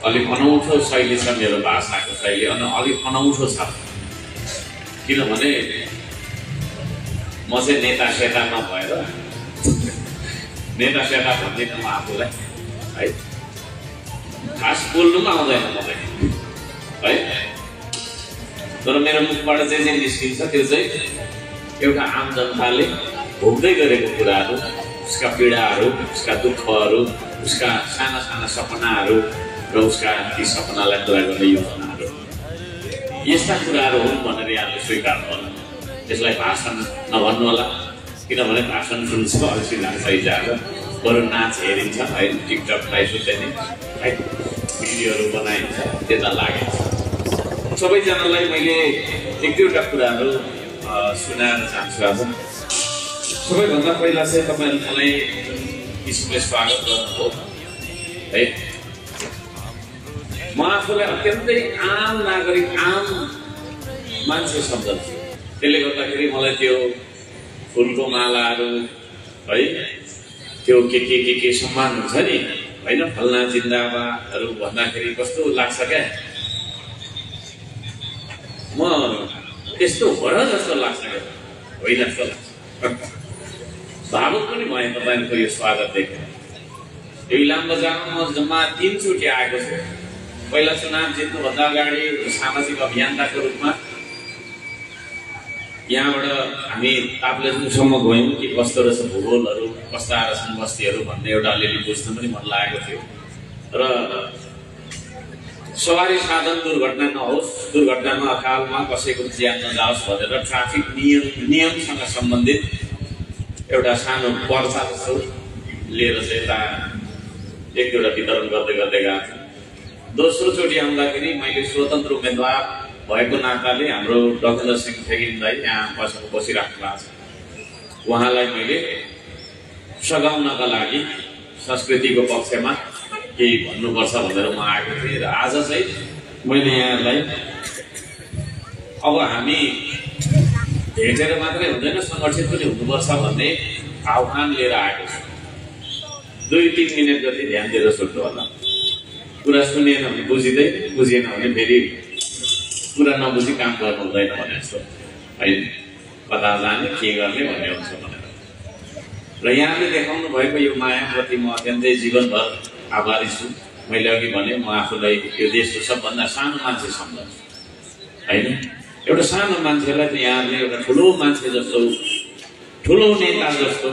अलिक अनौठो शैली छ मेरो भाषाको शैली अनि अलिक अनौठो छ किनभने म चाहिँ नेता सेता नभएर नेता सेता भन्दिनँ म आफूलाई है खास बोल्नु पनि आउँदैन मलाई है तर मेरो मुखबाट जे निस्किन्छ त्यो चाहिँ एउटा आम जनताले भोग्दै गरेको कुराहरू उसका पीडाहरू उसका दुःखहरू उसका साना साना सपनाहरू र उसका ती सपनालाई पुरा गर्ने योजनाहरू यस्ता कुराहरू हुन् भनेर यहाँले स्वीकार्नु होला त्यसलाई भाषण नभन्नु होला किनभने भाषण सुन्छ अल्छी लाग्छ हिजोआज बरु नाच हेरिन्छ है टिकटक लाइभ नि है भिडियोहरू बनाइन्छ त्यता लागिन्छ सबैजनालाई मैले एक दुईवटा कुराहरू सुनाएर चाहन्छु आज सबैभन्दा पहिला चाहिँ तपाईँहरू मलाई स्कुलले स्वागत गर्नुभयो है म आफूलाई अत्यन्तै आम नागरिक आम मान्छे सम्झन्छु त्यसले गर्दाखेरि मलाई त्यो फुलको मालाहरू है त्यो के सम्मान हुन्छ नि होइन फल्ना जिन्दाबादहरू भन्दाखेरि कस्तो लाग्छ क्या म त्यस्तो हो र जस्तो लाग्छ क्या होइन जस्तो लाग्छ भावुक पनि भएँ तपाईँहरूको यो स्वागत देखेर यो इलाम बजारमा म जम्मा 3 चोटि आएको छु पहिला चुनाव जित्नुभन्दा अगाडि सामाजिक अभियन्ताको रूपमा यहाँबाट हामी ताप्लेजुङसम्म गयौँ कि कस्तो रहेछ भूगोलहरू कस्ता रहेछन् बस्तीहरू भन्ने एउटा अलिअलि बुझ्नु पनि मन लागेको थियो र सवारी साधन दुर्घटना नहोस् दुर्घटनामा अकालमा कसैको ज्यान नजाओस् भनेर ट्राफिक नियमसँग सम्बन्धित एउटा सानो पर्चा जस्तो लिएर चाहिँ यता एक दुईवटा वितरण गर्दै गएको छु दोस्रो चोटि आउँदाखेरि मैले स्वतन्त्र उम्मेदवार भएको नाताले हाम्रो डगेन्द्र सिंह ठेगिनलाई यहाँ बसिराख्नु भएको छ उहाँलाई मैले सघाउनका लागि संस्कृतिको पक्षमा केही भन्नुपर्छ भनेर म आएको थिएँ र आज चाहिँ मैले यहाँलाई अब हामी भेटेर मात्रै हुँदैन सङ्गठित पनि हुनुपर्छ भन्ने आह्वान लिएर आएको छु 2-3 मिनट जति ध्यान दिएर सुन्नु होला कुरा सुनेन भने बुझिएन भने फेरि कुरा नबुझी काम गर्नु हुँदैन भने जस्तो होइन कता जाने के गर्ने भन्ने हुन्छ भनेर र यहाँले देखाउनु भएको यो मायाप्रति म अत्यन्तै जीवनभर आभारी छु मैले अघि भने म आफूलाई यो देशको सबभन्दा सानो मान्छे सम्झन्छु होइन एउटा सानो मान्छेलाई त यहाँले एउटा ठुलो मान्छे जस्तो ठुलो नेता जस्तो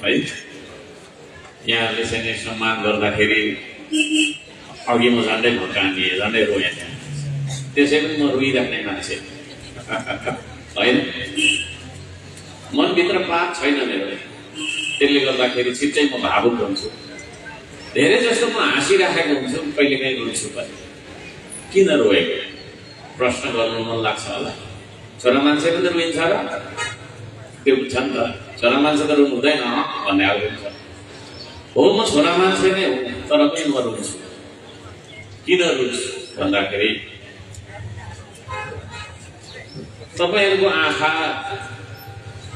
है यहाँले चाहिँ सम्मान गर्दाखेरि अघि म झन्डै भकानिएँ झन्डै रोएँ त्यसै पनि म रोइराख्ने मान्छे होइन मनभित्र पाप छैन मेरो त्यसले गर्दाखेरि छिट्टै म भावुक हुन्छु धेरै जस्तो म हाँसिराखेको हुन्छु कहिलेकाहीँ रुन्छु पनि किन रोएको प्रश्न गर्नु मन लाग्छ होला छोरा मान्छे पनि त रुइन्छ र त्यो छ नि त छोरा मान्छे त रुनु हुँदैन भन्ने खालको हुन्छ हो म छोरा मान्छे नै हो तर पनि म रुन्छु किन रुन्छु भन्दाखेरि तपाईँहरूको आँखा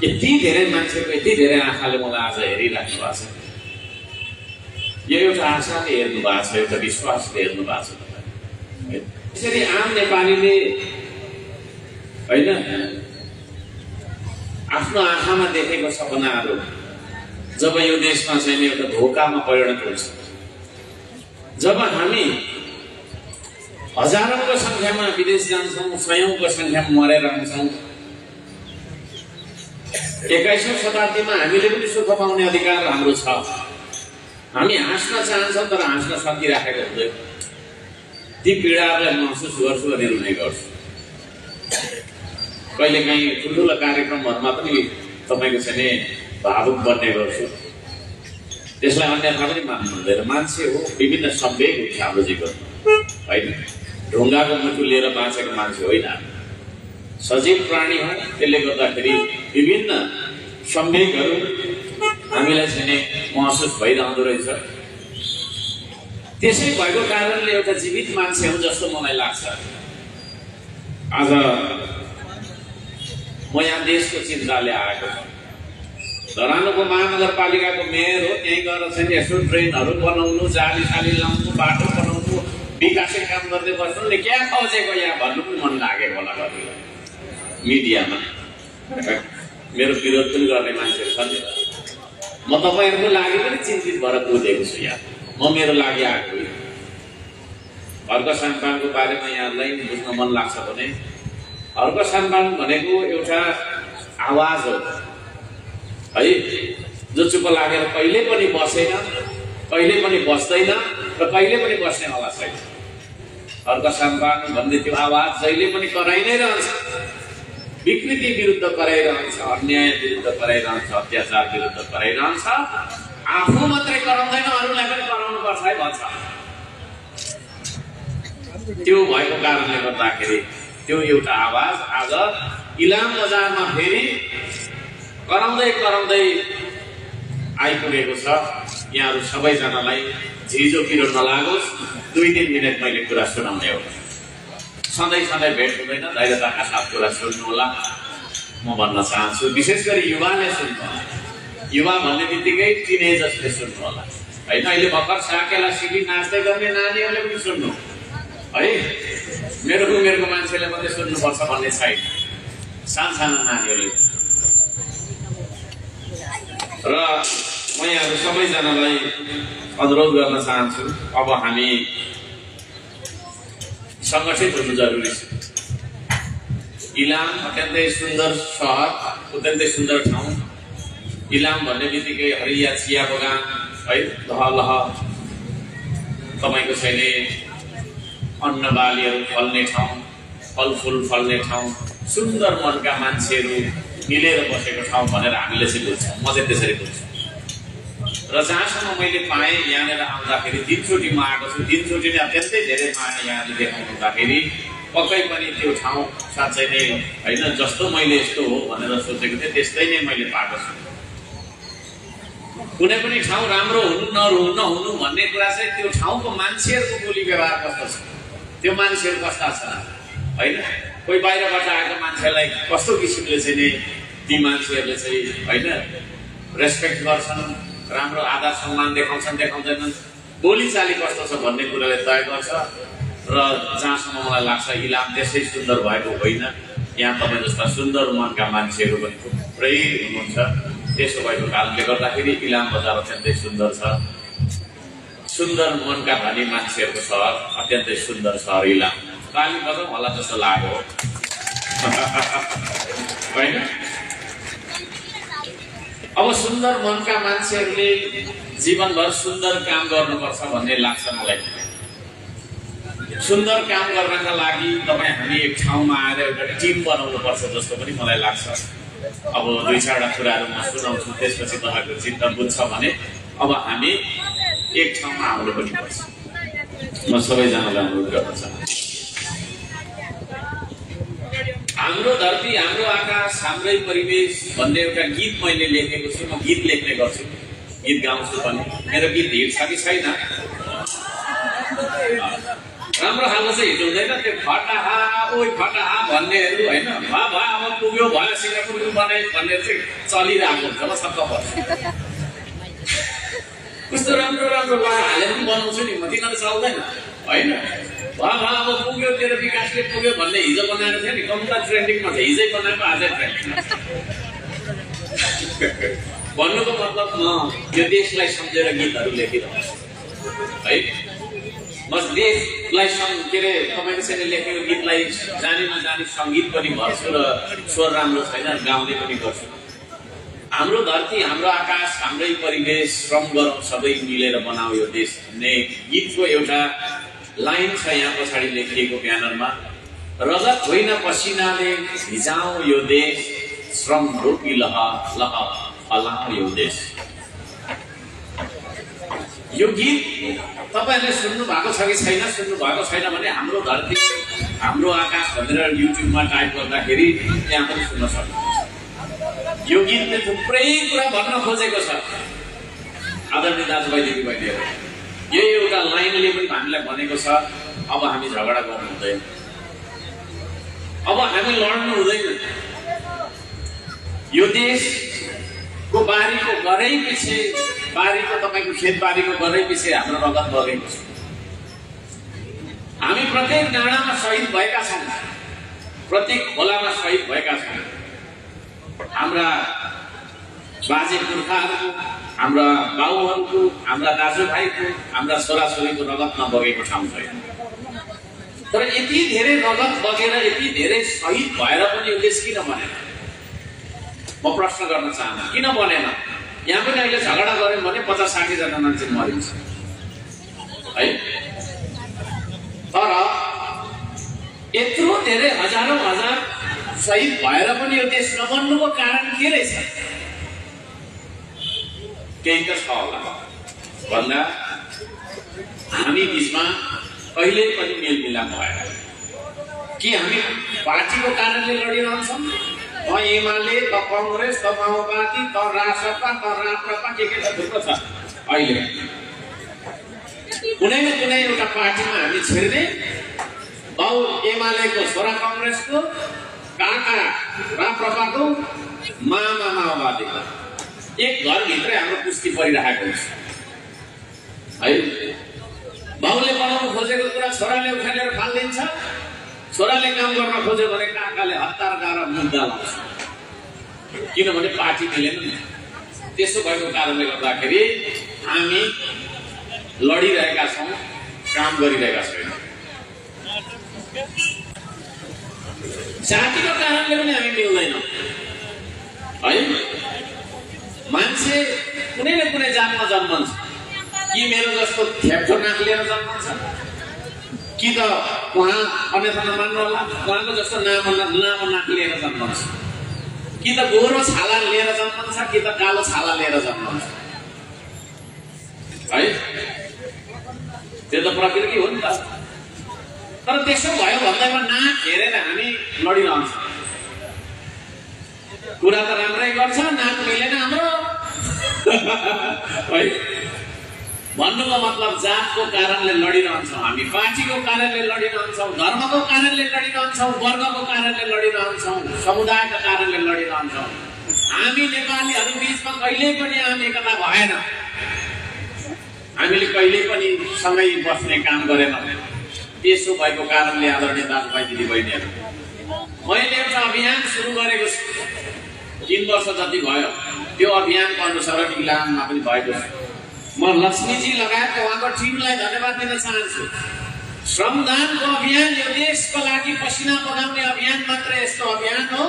यति धेरै मान्छेको यति धेरै आँखाले मलाई आज हेरिराख्नु भएको छ यो एउटा आशाले हेर्नु भएको छ एउटा विश्वासले हेर्नु भएको छ यसरी आम नेपालीले होइन आफ्नो आँखामा देखेको सपनाहरू जब यो देशमा चाहिँ एउटा धोकामा परिणत हुन्छ जब हामी हजारौंको संख्यामा विदेश जान्छौँ सयौंको संख्यामा मरेर आउँछौँ 21औं शताब्दीमा हामीले पनि सुख पाउने अधिकार हाम्रो छ हामी हाँस्न चाहन्छौँ तर हाँस्न सकिराखेको हुँदैन ती पीडाहरूलाई महसुस गर्छु अनि रुने गर्छु कहिलेकाहीँ ठुल्ठुलो कार्यक्रमहरूमा पनि तपाईँको चाहिँ भावुक बन्ने गर्छु त्यसलाई अन्यथा पनि मान्नु हुँदैन मान्छे हो विभिन्न संवेग हुन्छ हाम्रो जीवनमा होइन ढुङ्गाको मुटु लिएर बाँचेको मान्छे होइन सजीव प्राणी हो त्यसले गर्दाखेरि विभिन्न संवेगहरू हामीलाई चाहिँ महसुस भइरहँदो रहेछ त्यसै भएको कारणले एउटा जीवित मान्छे हो जस्तो मलाई लाग्छ आज म यहाँ देशको चिन्ताले आएको छु धरानुको महानगरपालिकाको मेयर हो त्यही गएर चाहिँ यसो ट्रेनहरू बनाउनु जाली साली लाउनु बाटो बनाउनु विकासै काम गर्दै बस्नुले क्या खोजेको यहाँ भन्नु पनि मन लागेको होला कतिलाई मिडियामा। मेरो विरोध पनि गर्ने मान्छेहरू छन् नि। म तपाईँहरूको लागि पनि चिन्तित भएर बुझेको छु यहाँ। म मेरो लागि आएको हर्क सानपानको बारेमा यहाँलाई बुझ्न मन लाग्छ भने हर्क सानपान भनेको एउटा आवाज हो है, जो चुप लागेर कहिले पनि बसेन, कहिले पनि बस्दैन र कहिले पनि बस्नेवाला छैन। हर्क सानपान भन्ने त्यो आवाज जहिले पनि कराइ नै रहन्छ, विकृति विरुद्ध कराइरहन्छ, अन्याय विरुद्ध कराइरहन्छ, अत्याचार विरुद्ध कराइरहन्छ। आफू मात्रै कराउँदैन, अरूलाई पनि कराउनु पर्छ है भन्छ। त्यो भएको कारणले गर्दाखेरि त्यो एउटा आवाज आज इलाम बजारमा फेरि कराउँदै कराउँदै आइपुगेको छ। यहाँहरू सबैजनालाई झिजो पिरो नलागोस्, 2-3 मिनट मैले कुरा सुनाउने हो। सधैँ सधैँ भेट हुँदैन, धैर्यताका साथ कुरा सुन्नु होला म भन्न चाहन्छु। विशेष गरी युवाले सुन्नु, युवा भन्ने बित्तिकै टिनेजर्सले सुन्नु होला होइन। अहिले भर्खर साकेला सिकी नाच्दै गर्ने नानीहरूले पनि सुन्नु है। मेरो उमेरको मान्छेले मात्रै सुन्नुपर्छ भन्ने छैन, सानसानो नानीहरूले। र म यहाँहरू सबैजनालाई अनुरोध गर्न चाहन्छु, अब हामी सङ्गठित हुनु जरुरी छ। इलाम अत्यन्तै सुन्दर सहर, अत्यन्तै सुन्दर ठाउँ। इलाम भन्ने बित्तिकै हरिया चिया बगान है, लहलह तपाईँको छैन अन्न बालीहरू फल्ने ठाउँ, फलफुल फल्ने ठाउँ, सुन्दर मनका मान्छेहरू मिलेर बसेको ठाउँ भनेर हामीले चाहिँ बुझ्छौँ। म चाहिँ त्यसरी बुझ्छु। र जहाँसम्म मैले पाएँ यहाँनिर आउँदाखेरि 3 चोटि म आएको छु, 3 चोटि नै अत्यन्तै धेरै माया यहाँले देखाउनुहुँदाखेरि पक्कै पनि त्यो ठाउँ साँच्चै नै होइन जस्तो मैले यस्तो हो भनेर सोचेको थिएँ त्यस्तै नै मैले पाएको छु। कुनै पनि ठाउँ राम्रो हुनु नहुनु भन्ने कुरा चाहिँ त्यो ठाउँको मान्छेहरूको बोली व्यवहार कस्तो छ, त्यो मान्छेहरू कस्ता छन् होइन। कोही बाहिरबाट आएको मान्छेलाई कस्तो किसिमले चाहिँ नि ती मान्छेहरूले चाहिँ होइन रेस्पेक्ट गर्छन्, राम्रो आदर सम्मान देखाउँछन् देखाउँदैनन्, बोलीचाली कस्तो छ भन्ने कुराले तय गर्छ। र जहाँसम्म मलाई लाग्छ इलाम त्यसै सुन्दर भएको होइन, यहाँ तपाईँ जस्ता सुन्दर मनका मान्छेहरू पनि थुप्रै हुनुहुन्छ। त्यसो भएको कारणले गर्दाखेरि इलाम बजार अत्यन्तै सुन्दर छ। सुन्दर मनका धनी मान्छेहरूको सहर, अत्यन्तै सुन्दर सहर इलाम। ताली बजाउँ होला जस्तो लाग्यो होइन। अब सुन्दर मनका मान्छेहरूले जीवनभर सुन्दर काम गर्नुपर्छ भन्ने लाग्छ मलाई। सुन्दर काम गर्नका लागि तपाईँ हामी एक ठाउँमा आएर एउटा टिम बनाउनु पर्छ जस्तो पनि मलाई लाग्छ। अब 2-4वटा कुराहरू म सुनाउँछु, त्यसपछि तपाईँको चित्त बुझ्छ भने अब हामी एक ठाउँमा आउनु पनि पर्छ। म सबैजनालाई अनुरोध गर्न चाहन्छु। हाम्रो धरती, हाम्रो आकाश, हाम्रै परिवेश भन्ने एउटा गीत मैले लेखेको छु। म गीत लेख्ने गर्छु, गीत गाउँछु पनि। मेरो गीत हिट छ कि छैन? राम्रो खालको चाहिँ हिट हुँदैन। त्यो फटाहा ओइ फटाहा भन्नेहरू होइन, भा अब पुग्यो भयो सिङ्गापुर बनाए भन्ने चाहिँ चलिरहेको हुन्छ। म छक्क पर्छु। कस्तो राम्रो राम्रो लय हालेर पनि बनाउँछु नि म, तिनीहरू चल्दैन होइन। भा अब पुग्यो तेरो विकासले पुग्यो भन्ने हिजो बनाएको थियो नि, कम्ता ट्रेन्डिङमा छ, हिजै बनाएको आजै ट्रेन्डिङमा छ। भन्नुको मतलब म यो देशलाई सम्झेर गीतहरू लेखिरहेको छु है। म देशलाई के अरे तपाईँको चाहिँ लेखेको गीतलाई जानी नजानी सङ्गीत पनि भर्छु र स्वर राम्रो छैन गाउने पनि गर्छु। हाम्रो धरती, हाम्रो आकाश, हाम्रै परिवेश, श्रम गरौँ सबै मिलेर बनाऊ यो देश भन्ने गीतको एउटा लाइन छ यहाँ पछाडि लेखिएको ब्यानरमा। रगत होइन पसिनाले भिजाऊ यो देश, श्रम रूपी लह लह फलाऊ यो देश। यो गीत तपाईँहरूले सुन्नु भएको छ कि छैन? सुन्नु भएको छैन भने हाम्रो धरती, हाम्रो आकाश भनेर युट्युबमा टाइप गर्दाखेरि त्यहाँ पनि सुन्न सक्नुहुन्छ। यो गीतले थुप्रै कुरा भन्न खोजेको छ। आदरणीय दाजुभाइ दिदीबहिनीहरू, यही एउटा लाइनले पनि हामीलाई भनेको छ अब हामी झगडा गर्नु हुँदैन, अब हामी लड्नु हुँदैन। यो देशको बारीको गरै पछि, बारीको तपाईँको खेतबारीको गरै पछि हाम्रो रगत बगेको छ। प्रत्येक डाँडामा शहीद भएका छौँ, प्रत्येक खोलामा शहीद भएका छौँ। हाम्रा बाजे पुर्खाहरूको, हाम्रा बाउहरूको, हाम्रा दाजुभाइको, हाम्रा छोराछोरीको रगत नबगेको ठाउँ छैन। तर यति धेरै रगत बगेर, यति धेरै शहीद भएर पनि यो देश किन बनेन? म प्रश्न गर्न चाहन्छु, किन बनेन? यहाँ पनि अहिले झगडा गऱ्यौँ भने 50-60 जना मान्छे मरिन्छ है। तर यत्रो धेरै हजारौं हजार शहीद भएर पनि यो देश नबन्नुको कारण के रहेछ? केही त छ होला भन्दा हामी बिचमा कहिल्यै पनि मेलमिलाप भएन। कि हामी पार्टीको कारणले लडिरहन्छौँ? त एमाले, त कङ्ग्रेस, त माओवादी, त रासपा, त राप्रपा, के त थुप्रो छ। अहिले कुनै न कुनै एउटा पार्टीमा हामी छिर्ने, बाउ एमालेको छोरा कङ्ग्रेसको, काका राप्रपाको, मामा माओवादीको, एक घरभित्रै हाम्रो कुस्ती परिरहेको हुन्छ है। बाउले बनाउनु खोजेको कुरा छोराले उखालेर फालिदिन्छ, छोराले काम गर्न खोज्यो भने काकाले हतार गरेर मुद्दा लाउँछ, किनभने पार्टी मिलेन नि। त्यसो भएको कारणले गर्दाखेरि हामी लडिरहेका छौँ, काम गरिरहेका छैनौँ। जातिको कारणले पनि हामी मिल्दैनौँ है। मान्छे कुनै न कुनै जातमा जन्मन्छ, कि मेरो जस्तो थेप्ठो नाक लिएर जन्मन्छ, कि त उहाँ अन्यथा नमान्नु होला उहाँको जस्तो लामो नाक लिएर जन्मन्छ, कि त गोरो छाला लिएर जन्मन्छ, कि त कालो छाला लिएर जन्मन्छ है। त्यो त प्रकृति हो नि त। तर त्यसो भयो भन्दैमा नाक हेरेर हामी लडिरहन्छौँ। कुरा त राम्रै गर्छ, नाक मिलेन हाम्रो है। भन्नुको मतलब जातको कारणले लडिरहन्छौँ हामी, पार्टीको कारणले लडिरहन्छौँ, धर्मको कारणले लडिरहन्छौँ, वर्गको कारणले लडिरहन्छौँ, समुदायको कारणले लडिरहन्छौँ। हामी नेपालीहरू बिचमा कहिल्यै पनि हामी एकता भएन। हामीले कहिल्यै पनि सँगै बस्ने काम गरेनौँ। त्यसो भएको कारणले आदरणीय दाजुभाइ दिदीबहिनीहरू, मैले एउटा अभियान सुरु गरेको छु, 3 वर्ष जति भयो। त्यो अभियानको अनुसार इलाममा पनि भएको छ। म लक्ष्मीजी लगायत उहाँको टिमलाई धन्यवाद दिन चाहन्छु। श्रमदानको अभियान यो देशको लागि पसिना बगाउने अभियान मात्र यस्तो अभियान हो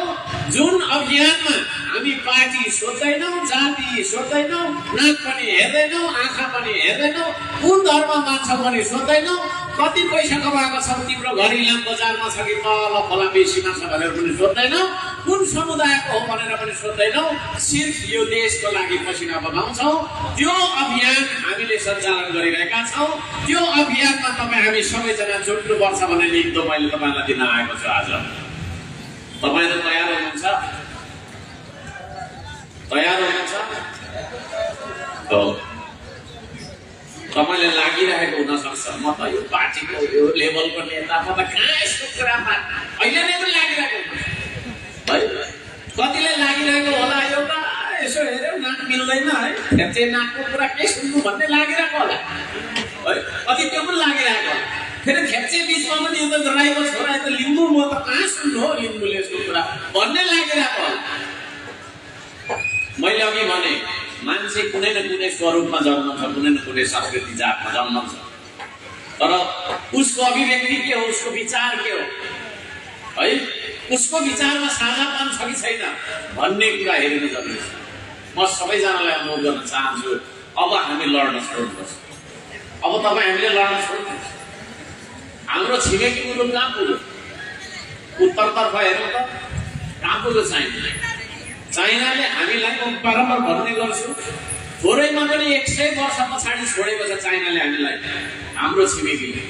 जुन अभियानमा हामी पार्टी सोच्दैनौँ, जाति सोच्दैनौँ, नाक पनि हेर्दैनौँ, आँखा पनि हेर्दैनौँ, कुन धर्म मान्छौ पनि सोच्दैनौँ, कति पैसा कमाएको छ तिम्रो घर इलाम बजारमा छ कि तल खोला बेसीमा छ भनेर पनि सोच्दैनौँ, कुन समुदायको हो भनेर पनि सोच्दैनौँ, सिर्फ यो देशको लागि पसिना बगाउँछौँ। त्यो अभियान हामीले सञ्चालन गरिरहेका छौँ। त्यो अभियानमा हामी सबैजना जोड्नुपर्छ भन्ने निम्तो मैले तपाईँलाई दिन आएको छु। आज तपाईँहरू तयार हुनुहुन्छ? तयार हुनुहुन्छ? तपाईँले लागिरहेको हुनसक्छ म त यो पार्टीको यो लेभलको नेता, म त कहाँ यस्तो कुरामा अहिले नै पनि लागिरहेको हुन्छ है। कतिले लागिरहेको होला, एउटा यसो हेऱ्यो नाक मिल्दैन है, फेरि नाकको कुरा के सुन्नु भन्ने लागिरहेको होला है। कति त्यो पनि लागिरहेको होला। फेरि खेप्चे बिचमा पनि यो त राईको छोरा, त लिम्बू, म त कहाँ सुन्नु हो लिम्बूले यस्तो कुरा भन्ने लागिरहेको होला। मैले अघि भने मान्छे कुनै न कुनै स्वरूपमा जन्मन्छ, कुनै न कुनै संस्कृति जातमा जन्मन्छ, तर उसको अभिव्यक्ति के हो, उसको विचार के हो है, उसको विचारमा साझापन छ कि छैन भन्ने कुरा हेर्नु जरुरी छ। म सबैजनालाई अनुरोध गर्न चाहन्छु, अब हामी लड्न छोड्नुपर्छ। अब हामीले लड्न छोड्नुपर्छ। हाम्रो छिमेकी मुलुक कहाँ पुग्यो? उत्तरतर्फ हेर्नु त कहाँ पुग्यो? चाइनाले हामीलाई बारम्बार भन्ने गर्छु, थोरैमा पनि 100 वर्ष पछाडि छोडेको छ चाइनाले हामीलाई। हाम्रो छिमेकीले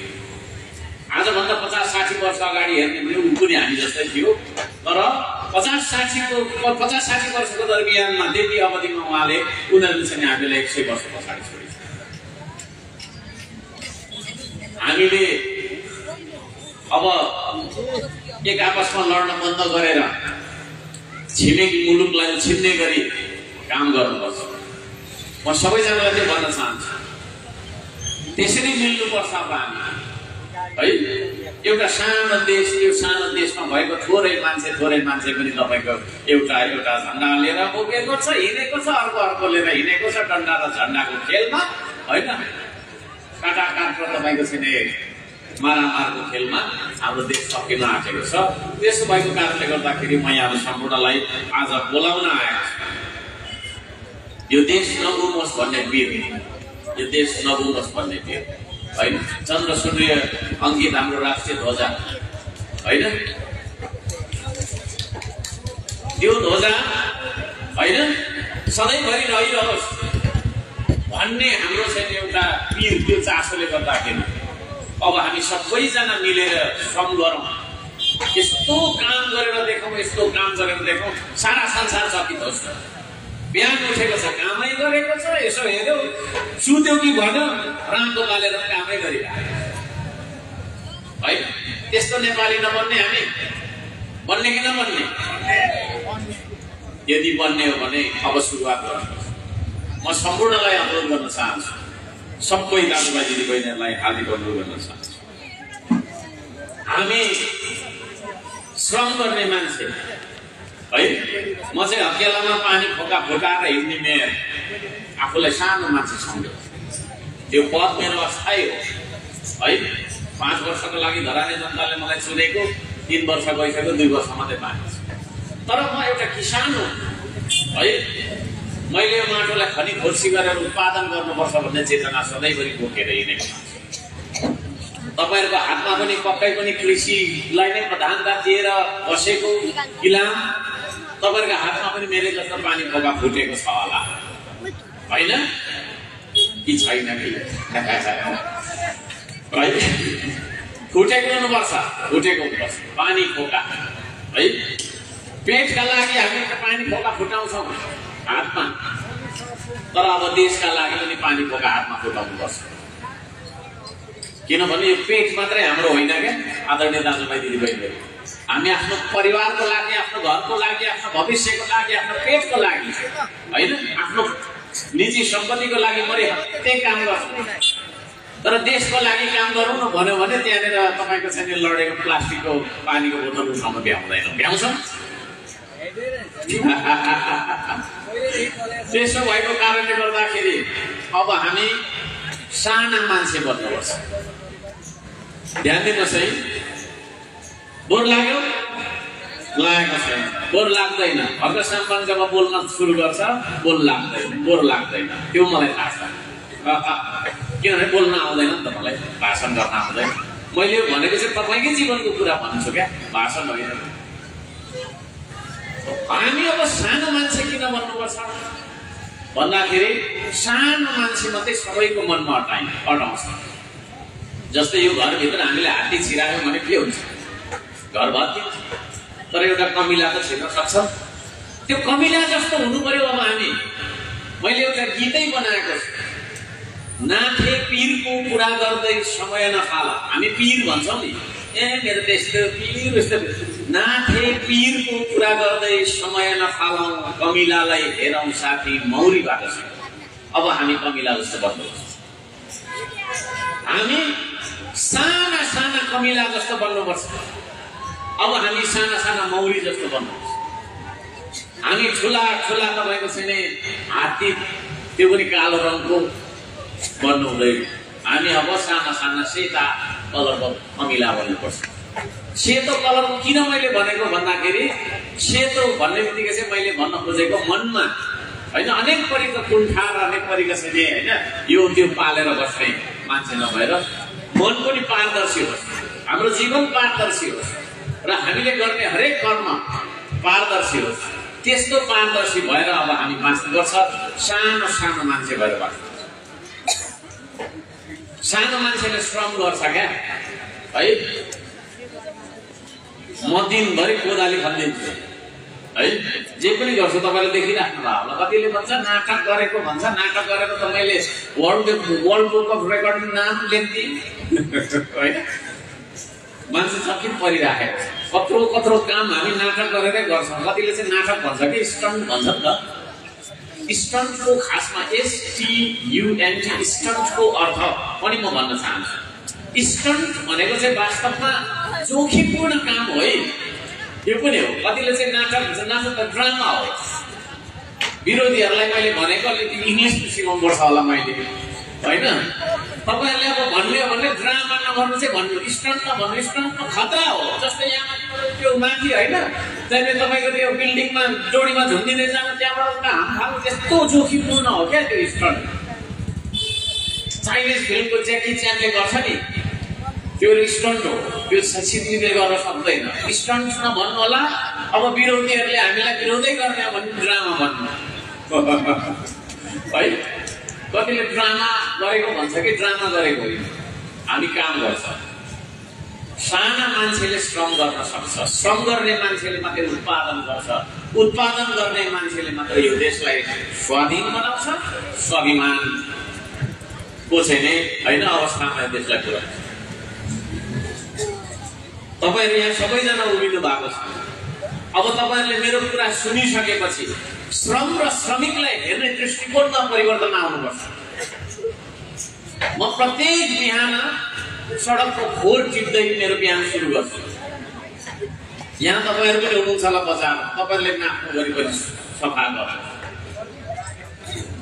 आजभन्दा 50-60 वर्ष अगाडि हेर्ने भने ऊ पनि हामी जस्तै थियो, तर 50-60 वर्षको दरमियानमा त्यति अवधिमा उहाँले उनीहरूले चाहिँ हामीलाई 100 वर्ष पछाडि छोडेको छ। हामीले अब एक आपसमा लड्न बन्द गरेर छिमेकी मुलुकलाई छिन्ने गरी काम गर्नुपर्छ। म सबैजनालाई त्यो भन्न चाहन्छु। त्यसरी मिल्नुपर्छ अब हामी है। एउटा सानो देश, यो सानो देशमा भएको थोरै मान्छे पनि तपाईँको एउटा झन्डा लिएर बोकेको छ, हिँडेको छ, अर्को लिएर हिँडेको छ डन्डा र झन्डाको खेलमा, होइन? काटाकाट र तपाईँको चाहिँ मारामारको खेलमा हाम्रो देश सकिन आँटेको छ। त्यसो भएको कारणले गर्दाखेरि म यहाँ सम्पूर्णलाई आज बोलाउन आएको छु। यो देश नगुमोस् भन्ने वीर, यो देश नगुमोस् भन्ने वीर, होइन? चन्द्र सूर्य अङ्कित हाम्रो राष्ट्रिय ध्वजा, होइन? त्यो ध्वजा, होइन, सधैँभरि रहिरहोस् भन्ने हाम्रो चाहिँ एउटा पीर, त्यो चासोले गर्दाखेरि अब हामी सबैजना मिलेर श्रम गरौँ, यस्तो काम गरेर देखौँ, यस्तो काम गरेर देखौँ, सारा संसार चकित होस्। बिहान उठेको छ, कामै गरेको छ, यसो हेऱ्यो, सुत्यो कि भन्यो, रातो बालेर कामै गरिरहेको, है? त्यस्तो नेपाली नबन्ने हामी, बन्ने कि नबन्ने? यदि बन्ने हो भने अब सुरुवात गर्नु। म सम्पूर्णलाई अनुरोध गर्न चाहन्छु, सबै दाजुभाइ दिदीबहिनीहरूलाई हार्दिक अनुरोध गर्न चाहन्छु। हामी श्रम गर्ने मान्छे, है? म चाहिँ हकेलामा पानी फोकाएर हिँड्ने मेयर, आफूलाई सानो मान्छे सम्झ्यो। त्यो पद मेरो अस्थायी हो, है? 5 वर्षको लागि धराने जनताले मलाई चुनेको, 3 वर्ष गइसक्यो, 2 वर्ष मात्रै बाँकी छ। तर म एउटा किसान हो, है? मैले यो माटोलाई खनी खोर्सी गरेर उत्पादन गर्नुपर्छ भन्ने चेतना सधैँभरि बोकेर हिँडेको मान्छे। तपाईँहरूको हातमा पनि पक्कै पनि कृषिलाई नै प्रधानता दिएर बसेको इलाम, तपाईँहरूको हातमा पनि मेरो जस्तो पानी फोका फुटेको छ होला, होइन कि छैन कि? फुटेको हुनुपर्छ, पानी फोका, है? पेटका लागि हामी पानी फोका फुटाउँछौँ हातमा, तर अब देशका लागि पनि पानी फोका हातमा फुटाउनुपर्छ। किनभने यो पेट मात्रै हाम्रो होइन क्या आदरणीय दाजुभाइ दिदीबहिनीहरू, हामी आफ्नो परिवारको लागि, आफ्नो घरको लागि, आफ्नो भविष्यको लागि, आफ्नो पेटको लागि, होइन? आफ्नो निजी सम्पत्तिको लागि मरे त्यही काम गर्छौँ। तर देशको लागि काम गरौँ न भन्यो भने त्यहाँनिर तपाईँको चाहिँ लडेको प्लास्टिकको पानीको बोतल उठाउन भ्याउँदैन, भ्याउँछौँ? त्यसो भएको कारणले गर्दाखेरि अब हामी साना मान्छे बन्नुपर्छ। ध्यान दिनुहोस् है, बोर लाग्यो? लागेको छैन, बोर लाग्दैन। अग्रसम्मान जब बोल्न सुरु गर्छ बोर लाग्दैन, त्यो मलाई थाहा छ। किनभने बोल्न आउँदैन नि त मलाई, भाषण गर्न आउँदैन। मैले भनेको चाहिँ तपाईँकै जीवनको कुरा भन्छु क्या, भाषण होइन। हामी अब सानो मान्छे किन भन्नुपर्छ भन्दाखेरि सानो मान्छे मात्रै सबैको मनमा अटाउँछ। जस्तै यो घरभित्र हामीले हात्ती छिरायौँ भने के हुन्छ? घर भत्किन्छ। तर एउटा कमिला त छिर्न सक्छ, त्यो कमिला जस्तो हुनु पर्यो। अब हामी, मैले एउटा गीतै बनाएको छु, नाथे पीरको कुरा गर्दै समय नफाल। हामी पीर भन्छौँ नि, मेरो देश पीर यस्तो। नाथे पीरको कुरा गर्दै समय नफालौँ, कमिलालाई हेरौँ साथी मौरीबाट। अब हामी कमिला जस्तो बन्नुपर्छ, हामी साना साना कमिला जस्तो बन्नुपर्छ। अब हामी साना साना मौरी जस्तो बन्नुपर्छ। हामी ठुला ठुला तपाईँको चाहिँ हात्ती, त्यो पनि कालो रङको बन्नु हुँदैन। हामी अब साना साना सेता कलरको कमिला बन्नुपर्छ। सेतो कलर किन मैले भनेको भन्दाखेरि, सेतो भन्ने बित्तिकै चाहिँ मैले भन्न खोजेको मनमा, होइन, अनेक परीको कुण्ठा र अनेक परीका चाहिँ होइन यो त्यो पालेर बस्ने मान्छे नभएर मन पनि पारदर्शी होस्, हाम्रो जीवन पारदर्शी होस् र हामीले गर्ने हरेक कर्म पारदर्शी होस्। त्यस्तो पारदर्शी भएर अब हामी बाँच्नुपर्छ। सानो सानो मान्छे भएर बाँच्नु। सानो मान्छेले श्रम गर्छ क्या, है? म दिनभरि कोदाली खनिदिन्छु, है? जे पनि गर्छु, तपाईँले देखिराख्नु भयो होला। कतिले भन्छ नाटक गरेको भन्छ, नाटक गरेको त मैले वर्ल्ड बुक अफ रेकर्डमा नाम लेख्दिएँ, होइन? मान्छे चकित परिराखेको छ। कत्रो काम हामी नाटक गरेरै गर्छौँ। कतिले चाहिँ नाटक भन्छ कि स्टन्ट भन्छ नि त। स्टन्टको खासमा STUNT, स्टन्टको अर्थ पनि म भन्न चाहन्छु। स्टन्ट भनेको चाहिँ वास्तवमा जोखिमपूर्ण काम हो है। यो पनि हो, कतिले चाहिँ नाटक त ड्रामा हो। विरोधीहरूलाई मैले भनेको अलिकति इङ्ग्लिस सिकाउनु पर्छ होला मैले, होइन? तपाईँहरूले अब भन्ने हो भने ड्रामा नगर्नु चाहिँ भन्नु, स्टन्ट नभन्नु। स्टन्टमा खतरा हो। जस्तै यहाँ त्यो माथि होइन त्यहाँनिर तपाईँको त्यो बिल्डिङमा जोडीमा झुन्डिँदै जानु, त्यहाँबाट हाम खानु, त्यस्तो जोखिमपूर्ण हो क्या त्यो स्टन्ट। चाइनिज फिल्मको ज्याकी च्यानले गर्छ नि, त्यो स्टन्ट हो। त्यो सिद्धिले गर्न सक्दैन। स्टन्ट नभन्नु होला। अब विरोधीहरूले हामीलाई विरोधै गर्ने हो भने ड्रामा भन्नु है। कतिले ड्रामा गरेको भन्छ कि ड्रामा गरेको होइन। हामी काम गर्छ। साना मान्छेले श्रम गर्न सक्छ। श्रम गर्ने मान्छेले मात्रै उत्पादन गर्छ। उत्पादन गर्ने मान्छेले मात्रै यो देशलाई स्वाधीन बनाउँछ। स्वाभिमान को चाहिँ नै होइन अवस्थामा देशलाई पुर्याउँछ। तपाईँहरू यहाँ सबैजना उभिनु भएको छ। अब तपाईँहरूले मेरो कुरा सुनिसकेपछि श्रम र श्रमिकलाई हेर्ने दृष्टिकोणमा परिवर्तन आउनुपर्छ। म प्रत्येक बिहान सडकको खोर टिप्दै मेरो बिहान सुरु गर्छु। यहाँ तपाईँहरू पनि हुनुहुन्छ होला बजार, तपाईँहरूले पनि आफ्नो वरिपरि सफा गर्नु।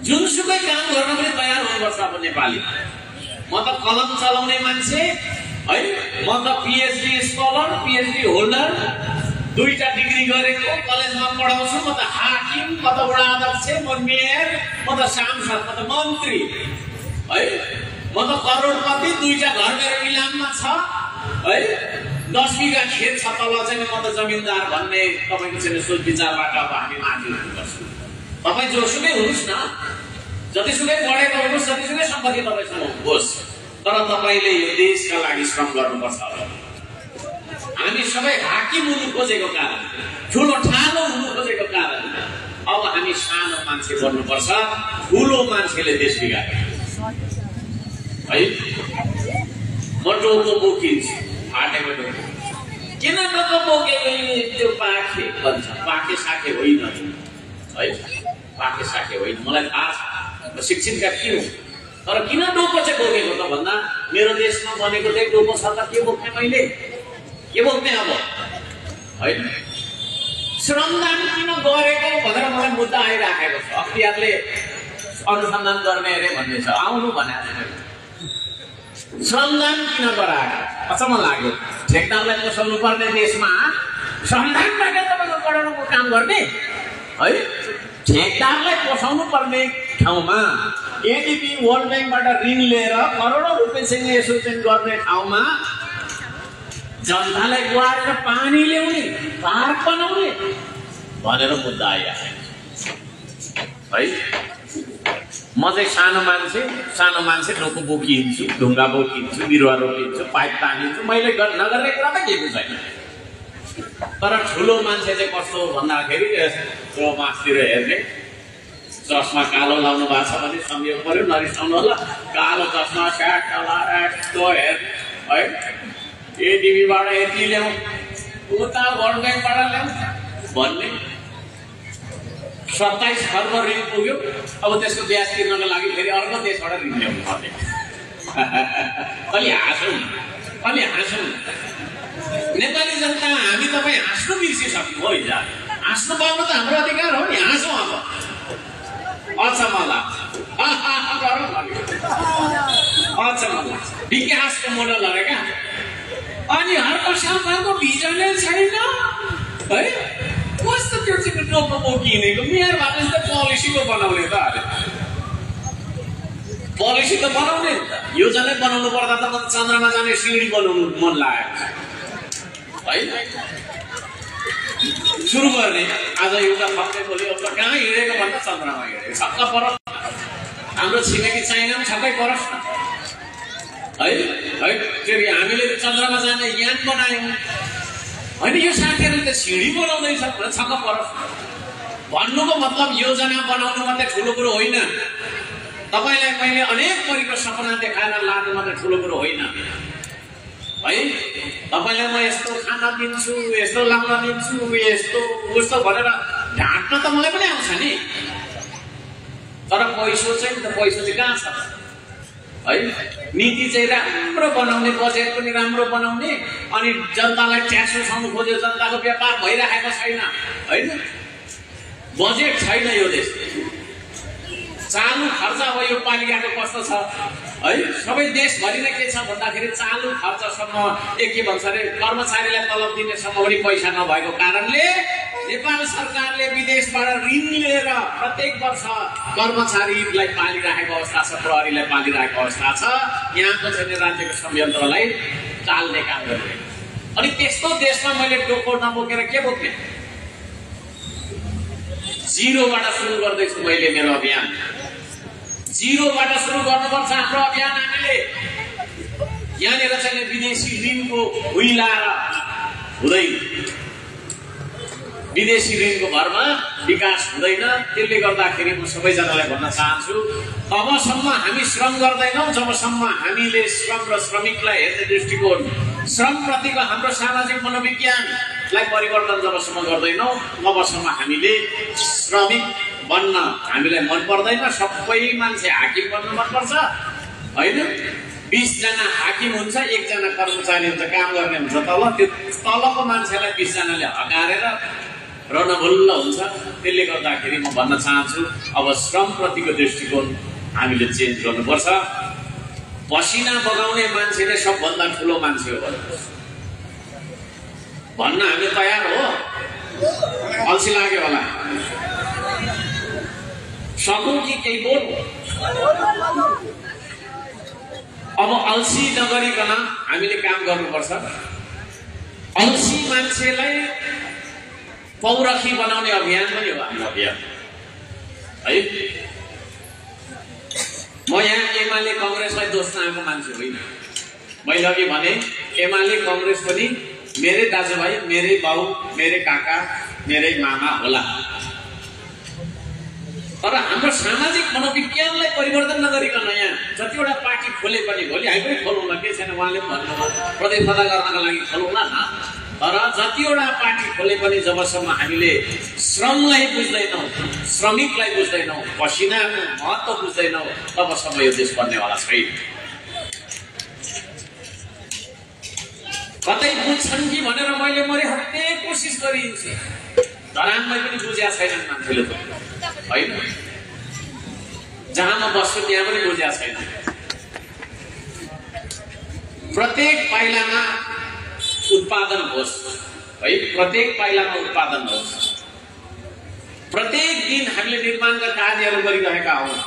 जुनसुकै काम गर्न पनि तयार हुनुपर्छ। अब नेपाली म त कलम चलाउने मान्छे है, म त पिएचडी स्कलर, पिएचडी होल्डर, 2टा डिग्री गरेको, कलेजमा पढाउँछु। म त हाकिम, म त वडा अध्यक्ष, म मेयर, म त सांसद, म त मन्त्री है। म त करोडपति, 2टा घर मेरो इलाममा छ है। 10 बिघा खेत छ तल चाहिँ म त जमिनदार भन्ने तपाईँको चाहिँ सोच विचारबाट अब हामी माथि उठ्नुपर्छ। तपाईँ जोसुकै हुनुहोस् न, जतिसुकै पढेको हुनुहोस्, जतिसुकै सम्पत्ति तपाईँसँग होस्, तर तपाईँले यो देशका लागि श्रम गर्नुपर्छ। हामी सबै हाकिम हुनु खोजेको कारण, ठुलो ठालो हुनु खोजेको कारण अब हामी सानो मान्छे बन्नुपर्छ। ठुलो मान्छेले देश बिगार्छ है। म टोको बोकिन्छु, फाटेको टोको। किन टोको बोकेको? त्यो पाखे भन्छ। पाखे साखे होइन है, पाखे साखे होइन। मलाई थाहा छ, म शिक्षित व्यक्ति हुँ। तर किन टोको चाहिँ बोकेको त भन्दा मेरो देशमा बनेको चाहिँ टोको छ त के बोक्ने मैले? के बोक्ने अब होइन? श्रमदान किन गरेको भनेर मलाई मुद्दा आइराखेको छ। अख्तियारले अनुसन्धान गर्ने अरे भन्ने छ, आउनु भने श्रमदान किन गराएको? अचम्म लाग्यो। ठेकदारलाई पोसाउनु पर्ने देशमा श्रमदानबाट तपाईँको करोडौँको काम गर्ने है। ठेकदारलाई पोसाउनु पर्ने ठाउँमा एडिबी वर्ल्ड ब्याङ्कबाट ऋण लिएर करोडौँ रुपियाँ चाहिँ यसो चाहिँ गर्ने ठाउँमा जनतालाई गुहारेर पानी ल्याउने, पार्क बनाउने भनेर मुद्दा आइरहेको है। म चाहिँ सानो मान्छे टोको बोकिन्छु, ढुङ्गा बोकिन्छु, बिरुवा रोपिन्छु, पाइप तानिन्छु। मैले नगर्ने कुरा त केही छैन। तर ठुलो मान्छे चाहिँ कस्तो भन्दाखेरि त्यो मासतिर हेर्ने, चस्मा कालो लाउनु भएको छ भने संयोग पर्यो, नरिसाउनु होला। कालो चस्मा स्याट यस्तो हेर्ने है। एडिबीबाट यति ल्याउँ, उता वर्ल्ड ब्याङ्कबाट ल्याउँ भन्ने। 27 खर्ब ऋण पुग्यो। अब त्यसको ब्याज तिर्नको लागि फेरि अर्को देशबाट ऋण ल्याउनु पर्ने। अलि हाँसौँ। नेपाली जनता हामी तपाईँ हाँस्नु बिर्सिसक्यौँ हो। हिजो हाँस्नु पाउनु त हाम्रो अधिकार हो नि। हाँसौँ अब। अचम्म लाग्छ। विकासको मोडल अरे क्या। अनि हर्क सरकारको भिजनै छैन है। कस्तो त्यो चाहिँ टोको बोकिनेको? मेयर भएको त पोलिसीको बनाउने त अरे। पोलिसी त बनाउने नि त। योजना बनाउनु पर्दा त मलाई चन्द्रमा जाने सिँढी बनाउनु मन लागेको छ है। सुरु गर्ने आज एउटा थप्ने बोल्यो, अब कहाँ हिँडेको भन्दा चन्द्रमा हिँडेको। छक्क परोस्। हाम्रो छिमेकी चाइना पनि छक्कै परोस् न है। फेरि हामीले चन्द्रमा जाने यान बनायौँ होइन। यो साथीहरूले त सिँढी बनाउँदैछ भनेर छक्क परोस्। भन्नुको मतलब योजना बनाउनु मात्रै ठुलो कुरो होइन। तपाईँलाई मैले अनेक थरीको सपना देखाएर लानु मात्रै ठुलो कुरो होइन है। तपाईँलाई म यस्तो खाना दिन्छु, यस्तो लाउन दिन्छु, यस्तो उस्तो भनेर ढाँट्न त मलाई पनि आउँछ नि। तर पैसो चाहिँ कहाँ छ है? नीति चाहिँ राम्रो बनाउने, बजेट पनि राम्रो बनाउने, अनि जनतालाई ट्याक्स उठाउनु खोज्यो, जनताको व्यापार भइरहेको छैन हैन। बजेट छैन यो देश। चालु खर्च अब यो पालिकाको कस्तो छ है, सबै देशभरि नै के छ भन्दाखेरि चालु खर्चसम्म के भन्छ अरे कर्मचारीलाई तलब दिनेसम्म पनि पैसा नभएको कारणले नेपाल सरकारले विदेशबाट ऋण लिएर प्रत्येक वर्ष कर्मचारीलाई पालिरहेको अवस्था छ, प्रहरीलाई पालिरहेको अवस्था छ। यहाँको चाहिँ राज्यको संयन्त्रलाई टाल्ने काम गर्ने। अनि त्यस्तो देशमा मैले टोको नबोकेर के बोक्ने? जिरोबाट सुरु गर्दैछु मैले मेरो अभियान। जिरोबाट सुरु गर्नुपर्छ हाम्रो अभियान। हामीले यहाँनिर चाहिँ विदेशी ऋणको हुइलाएर हुँदैन, विदेशी ऋणको भरमा विकास हुँदैन। त्यसले गर्दाखेरि म सबैजनालाई भन्न चाहन्छु, तबसम्म हामी श्रम गर्दैनौँ जबसम्म हामीले श्रम र श्रमिकलाई हेर्ने दृष्टिकोण, श्रमप्रतिको हाम्रो सामाजिक मनोविज्ञानलाई परिवर्तन जबसम्म गर्दैनौँ तबसम्म हामीले श्रमिक बन्न हामीलाई मन पर्दैन। सबै मान्छे हाकिम बन्न मनपर्छ होइन। 20 जना हाकिम हुन्छ, 1 जना कर्मचारी हुन्छ, काम गर्ने हुन्छ तल। त्यो तलको मान्छेलाई 20 जनाले हकारेर रणभुल्ल हुन्छ। त्यसले गर्दाखेरि म भन्न चाहन्छु अब श्रमप्रतिको दृष्टिकोण हामीले चेन्ज गर्नुपर्छ। पसिना बगाउने मान्छे नै सबभन्दा ठुलो मान्छे हो भन्न हामी तयार हो। अल्छी लाग्यो होला, सकौँ कि केही बोल। अब अल्छी नगरिकन हामीले काम गर्नुपर्छ। अल्छी मान्छेलाई पौरखी बनाउने अभियान पनि हो हाम्रो अभियान है। म यहाँ एमाले कांग्रेसलाई दोष नआएको मान्छे होइन। मैले अघि भने एमाले कांग्रेस पनि मेरै दाजुभाइ, मेरै बाउ, मेरै काका, मेरै मामा होला। तर हाम्रो सामाजिक मनोविज्ञानलाई परिवर्तन नगरिकन यहाँ जतिवटा पार्टी खोले पनि, भोलि हामी पनि खोलौँ न, के छैन, उहाँले पनि भन्नु प्रतिस्पर्धा गर्नका लागि खोलौँ न। तर जतिवटा पार्टी खोले पनि जबसम्म हामीले श्रमलाई बुझ्दैनौँ, श्रमिकलाई बुझ्दैनौँ, पसिनाको महत्त्व बुझ्दैनौँ तबसम्म यो देश बन्नेवाला छैन। कतै बुझ्छन् कि भनेर मैले हत्ते कोसिस गरिन्छ, धरानमै पनि बुझेका छैनन् मान्छेले त होइन। जहाँ म बस्छु त्यहाँ पनि बुझेका छैन। प्रत्येक पाइलामा उत्पादन होस् है, प्रत्येक पाइलामा उत्पादन होस्। प्रत्येक दिन हामीले निर्माणका कार्यहरू गरिरहेका हौँ।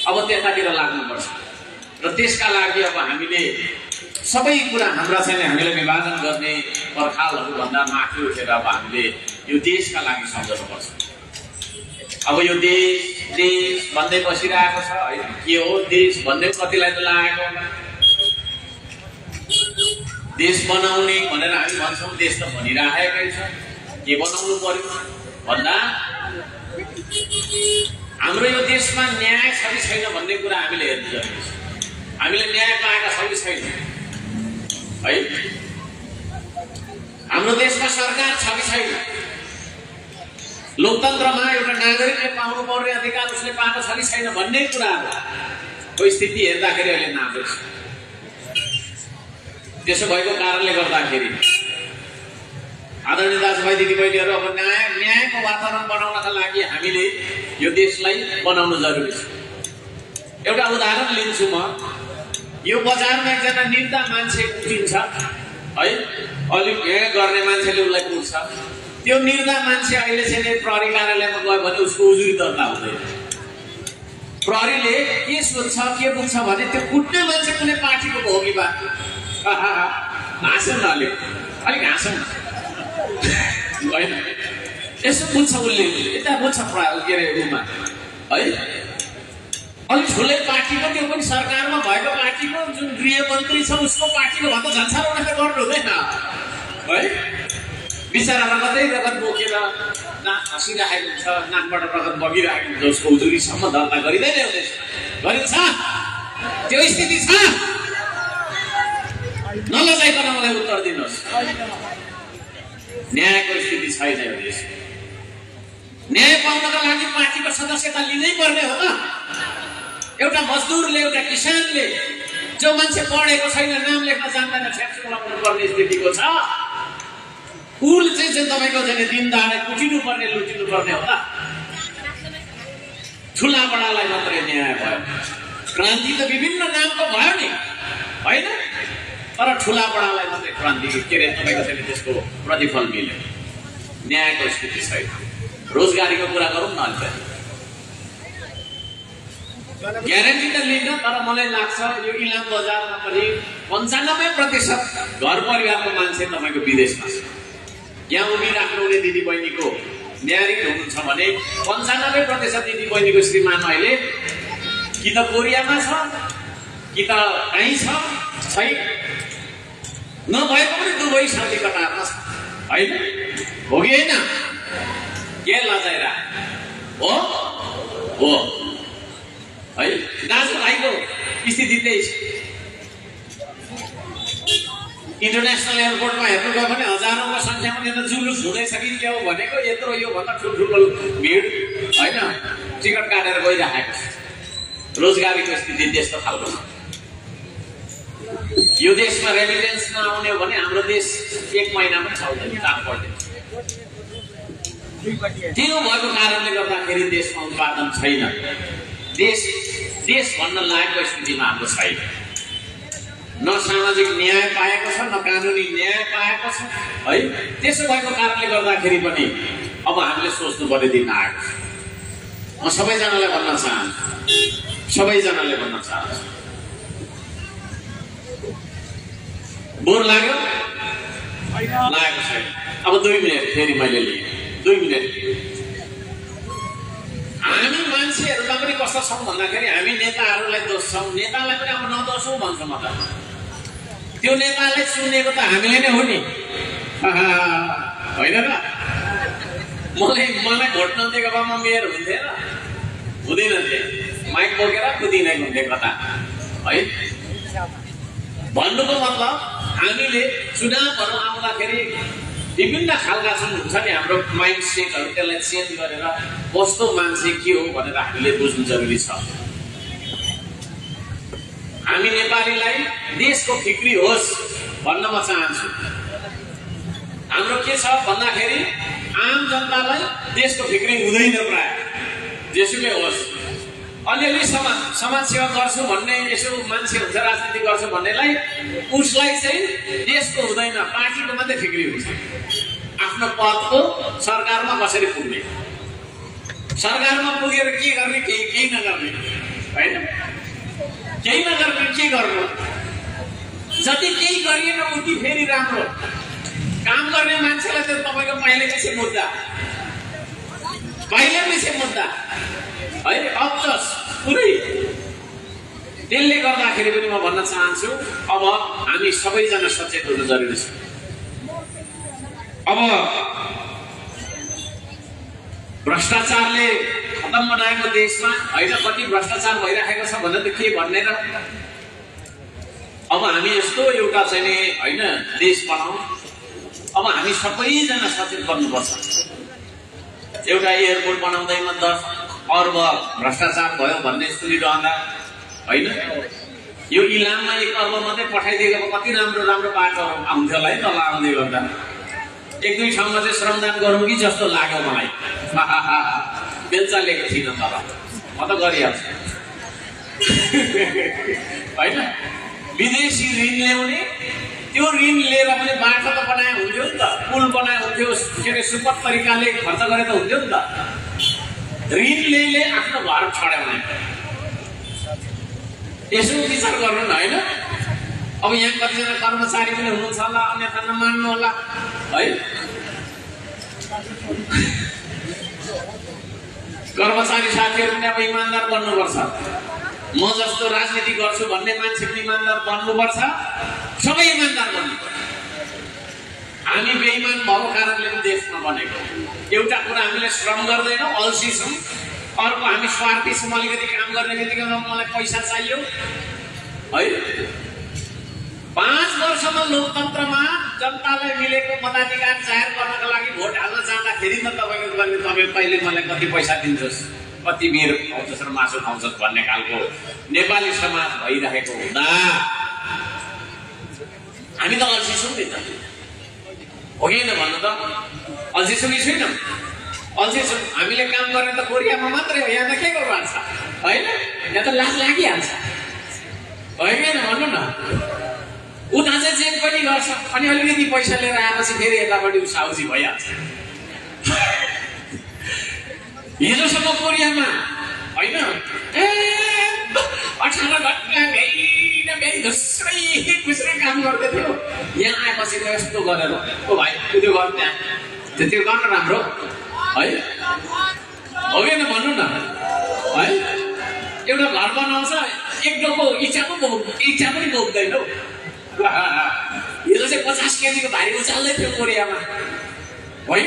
अब त्यतातिर लाग्नुपर्छ र त्यसका लागि अब हामीले सबै कुरा हाम्रा चाहिँ हामीलाई विभाजन गर्ने पर्खालहरूभन्दा माथि उठेर अब हामीले यो देशका लागि सम्झनुपर्छ। अब यो देश भन्दै बसिरहेको छ है। के हो देश भन्दै कतिलाई त लागेको, देश बनाउने भनेर हामी भन्छौँ, देश त भनिरहेकै छ। के बनाउनु पर्यो भन्दा हाम्रो यो देशमा न्याय छ कि छैन भन्ने कुरा हामीले हेर्नु जरुरी छ। हामीले न्याय पाएका छौँ कि छैन है। हाम्रो देशमा सरकार छ कि छैन, लोकतन्त्रमा एउटा नागरिकले पाउनु पर्ने अधिकार उसले पाएको छ कि छैन भन्ने कुराको स्थिति हेर्दाखेरि अहिले नाजुक छ। त्यसो भएको कारणले गर्दाखेरि आदरणीय दाजुभाइ दिदीबहिनीहरू, अब न्यायको वातावरण बनाउनका लागि हामीले यो देशलाई बनाउनु जरुरी छ। एउटा उदाहरण लिन्छु म। यो बजारमा एकजना निर्धा मान्छे उठिन्छ है, अलिक हेर गर्ने मान्छेले उसलाई पुग्छ। त्यो निर्धा मान्छे अहिले चाहिँ प्रहरी कार्यालयमा गयो भने उसको उजुरी दर्ता हुँदैन। प्रहरीले के सोध्छ के बुझ्छ भने त्यो कुट्ने मान्छे कुनै पार्टीको हो कि बा, हाँसौँ न अलिक हाँसौँ न होइन, यसो बुझ्छ उसले, यता बुझ्छ के अरे उमा है। अलिक ठुलै पार्टीको, त्यो पनि सरकारमा भएको पार्टीको जुन गृहमन्त्री छ उसको पार्टीको भन्दा झन्सारमा त गर्नु हुँदैन है। बिचरामा कतै रगत बोकेर नाक खसिरहेको हुन्छ, नाकबाट रगत बगिरहेको हुन्छ, उसको उजुरीसम्म दर्ता गरिँदैन हुँदैछ, गरिन्छ। त्यो स्थिति छ। नलजाइकन मलाई उत्तर दिनुहोस्, न्यायको स्थिति छैन यो देश। न्याय पाउनका लागि पार्टीको सदस्यता लिनै पर्ने हो। एउटा मजदुरले एउटा किसानले जो मान्छे पढेको छैन नाम लेख्न जान्दैन ठ्याक्स लगाउनु पर्ने स्थितिको छ उल चाहिँ तपाईको चाहिँ दिन दहाडे कुटिनु पर्ने लुटिनु पर्ने होला ठुला बडालाई मात्रै न्याय भयो क्रान्ति त विभिन्न नामको भयो नि हैन तर ठुला बडालाई मात्रै क्रान्ति के रे तपाईको चाहिँ त्यसको प्रतिफल मिल्यो न्यायको स्थिति छैन रोजगारीको कुरा गरौँ न अहिले ग्यारेन्टी त लिन्न तर मलाई लाग्छ यो इलाम बजारमा पनि 95% घर परिवारको मान्छे तपाईको विदेशमा छ यहाँ उभिराख्नुहुने दिदी बहिनीको म्यारिड हुनुहुन्छ भने 95% दिदी बहिनीको श्रीमान अहिले कि त कोरियामा छ कि त कहीँ छ छैन नभएको पनि दुबई साउदी कतारमा छ हैन हो कि हैन के लजाइरा हो हो है दाजुभाइको स्थिति त्यही छ इन्टरनेसनल एयरपोर्टमा हेर्नु गयो भने हजारौंको संख्यामा त्यहाँ जुलुस हुँदैछ कि के हो भनेको यत्रो यो भन्दा ठुल्ठुलो भिड हैन टिकट काटेर गइरहेको रोजगारीको स्थिति त्यस्तो खालको छ यो देशमा रेमिटेन्स नआउने हो भने हाम्रो देश 1 महिनामा चल्दैन काम पर्दैन त्यो भएको कारणले गर्दाखेरि देशमा उत्पादन छैन देश भन्न लायकको स्थितिमा हाम्रो छैन न सामाजिक न्याय पाएको छ न कानुनी न्याय पाएको छ है त्यसो भएको कारणले गर्दाखेरि पनि अब हामीले सोच्नु पर्ने दिन आएको छ म सबैजनालाई भन्न चाहन्छु बोर लाग्यो लागेको छैन अब 2 मिनेट फेरि मैले लिएँ 2 मिनेट हामी मान्छेहरुमा पनि कस्तो छौं भन्दाखेरि हामी नेताहरूलाई दोस्छौं नेतालाई पनि अब नदोस्छौं भन्छ म त त्यो नेताले सुनेको त हामीले नै हो नि हैन र मलाई भोट नदिएको बेलामा मेयर हुन्थ्यो र हुँदैन थियो माइक बोकेर कुदिनै हुन्थ्यो कता है भन्नुको मतलब हामीले चुनावहरु आउँदाखेरि विभिन्न खालका हुन्छ नि हाम्रो माइन्ड सेटहरु त्यसलाई चेन्ज गरेर कस्तो मान्छे के हो भनेर हामीले बुझ्नु जरुरी छ हामी नेपालीलाई देशको फिक्री होस् भन्न म चाहन्छु हाम्रो के छ भन्दाखेरि आम जनतालाई देशको फिक्री हुँदैन प्राय जेसुकै होस् अलिअलि समाज सेवा गर्छु भन्ने यसो मान्छे हुन्छ राजनीति गर्छु भन्नेलाई उसलाई चाहिँ देशको हुँदैन पार्टीको मात्रै फिक्री हुन्छ आफ्नो पदको सरकारमा कसरी पुग्ने सरकारमा पुगेर के गर्ने केही नगर्ने हैन केही नगर्ने के गर्नु जति केही गरिएन उति फेरि राम्रो काम गर्ने मान्छेलाई त तपाईको पहिलेपछि मुद्दा है अब्जस पुरै त्यसले गर्दाखेरि पनि म भन्न चाहन्छु अब हामी सबैजना सचेत हुनु जरुरी छ अब भ्रष्टाचारले खतम बनाएको देशमा हैन कति भ्रष्टाचार भइराखेको छ भनेर त के भन्ने र अब हामी यस्तो एउटा चाहिँ नि हैन देश बनाऊ अब हामी सबैजना सचेत बन्नुपर्छ एउटा एयरपोर्ट बनाउँदैमा 10 अर्ब भ्रष्टाचार भयो भन्ने सुनिरहँदा हैन यो इलाममा 1 अर्ब मात्रै पठाइदिएको कति राम्रो बाटोहरु आउँथ्यो होला है तल आउँदै गर्दा 1-2 ठाउँमा चाहिँ श्रमदान गरौँ कि जस्तो लाग्यो मलाई बेलचा लिएको थिइनँ तल म त गरिहाल्छु हैन विदेशी ऋण ल्याउने त्यो ऋण लिएर पनि बाटो त बनाए हुन्थ्यो नि त पुल बनाए हुन्थ्यो के रे सुपथ तरिकाले खर्च गरे त हुन्थ्यो नि त ऋण लिएले आफ्नो घर छड्याउने यसो विचार गर्नु न हैन अब यहाँ कतिजना कर्मचारी पनि हुनुहुन्छ होला अन्यथा नमान्नु होला है कर्मचारी साथीहरु पनि अब इमानदार बन्नुपर्छ म जस्तो राजनीति गर्छु भन्ने मान्छे पनि इमानदार बन्नुपर्छ सबै इमानदार बन्नुपर्छ हामी बेइमान भएको कारणले पनि देशमा बनेको एउटा कुरा हामीले श्रम गर्दैनौं अल्छी छौं अर्को हामी स्वार्थी छौं अलिकति काम गर्ने बित्तिकै मलाई पैसा चाहियो है 5 वर्षमा लोकतन्त्रमा जनतालाई मिलेको मताधिकार जाहेर गर्नका लागि भोट हाल्न जाँदाखेरि त तपाईको गर्ने तपाईँ कहिले मलाई कति पैसा दिन्छस् कति बेर खाउँछस् र मासु खाउँछस् भन्ने खालको नेपाली समाज भइरहेको हुँदा हामी त अल्छी छौँ नि त, हो कि भन्नु त? अल्छी छौँ कि छैनौँ? अल्छी छौँ। हामीले काम गर्ने त कोरियामा मात्रै हो, यहाँ त के गर्नु छ होइन? यहाँ त लाज लागिहाल्छ, होइन भन्नु न? उता चाहिँ चेक पनि गर्छ, अनि अलिकति पैसा लिएर आएपछि फेरि यतापट्टि साउजी भइहाल्छ। हिजोसम्म कोरियामा होइन 18 घन्टा भ्याइ खुस्रै काम गर्दै थियो, यहाँ आएपछि त यस्तो गरेर ओ भाइ त्यो गर्नु, त्यहाँ त्यो गर्नु राम्रो है, हो कि भन्नु न? है एउटा घर बनाउँछ, एक डोको इच्छा पनि बोक्दैन हौ। हिजो चाहिँ 50 केजीको भारी उचाल्दै थियो कोरियामा, है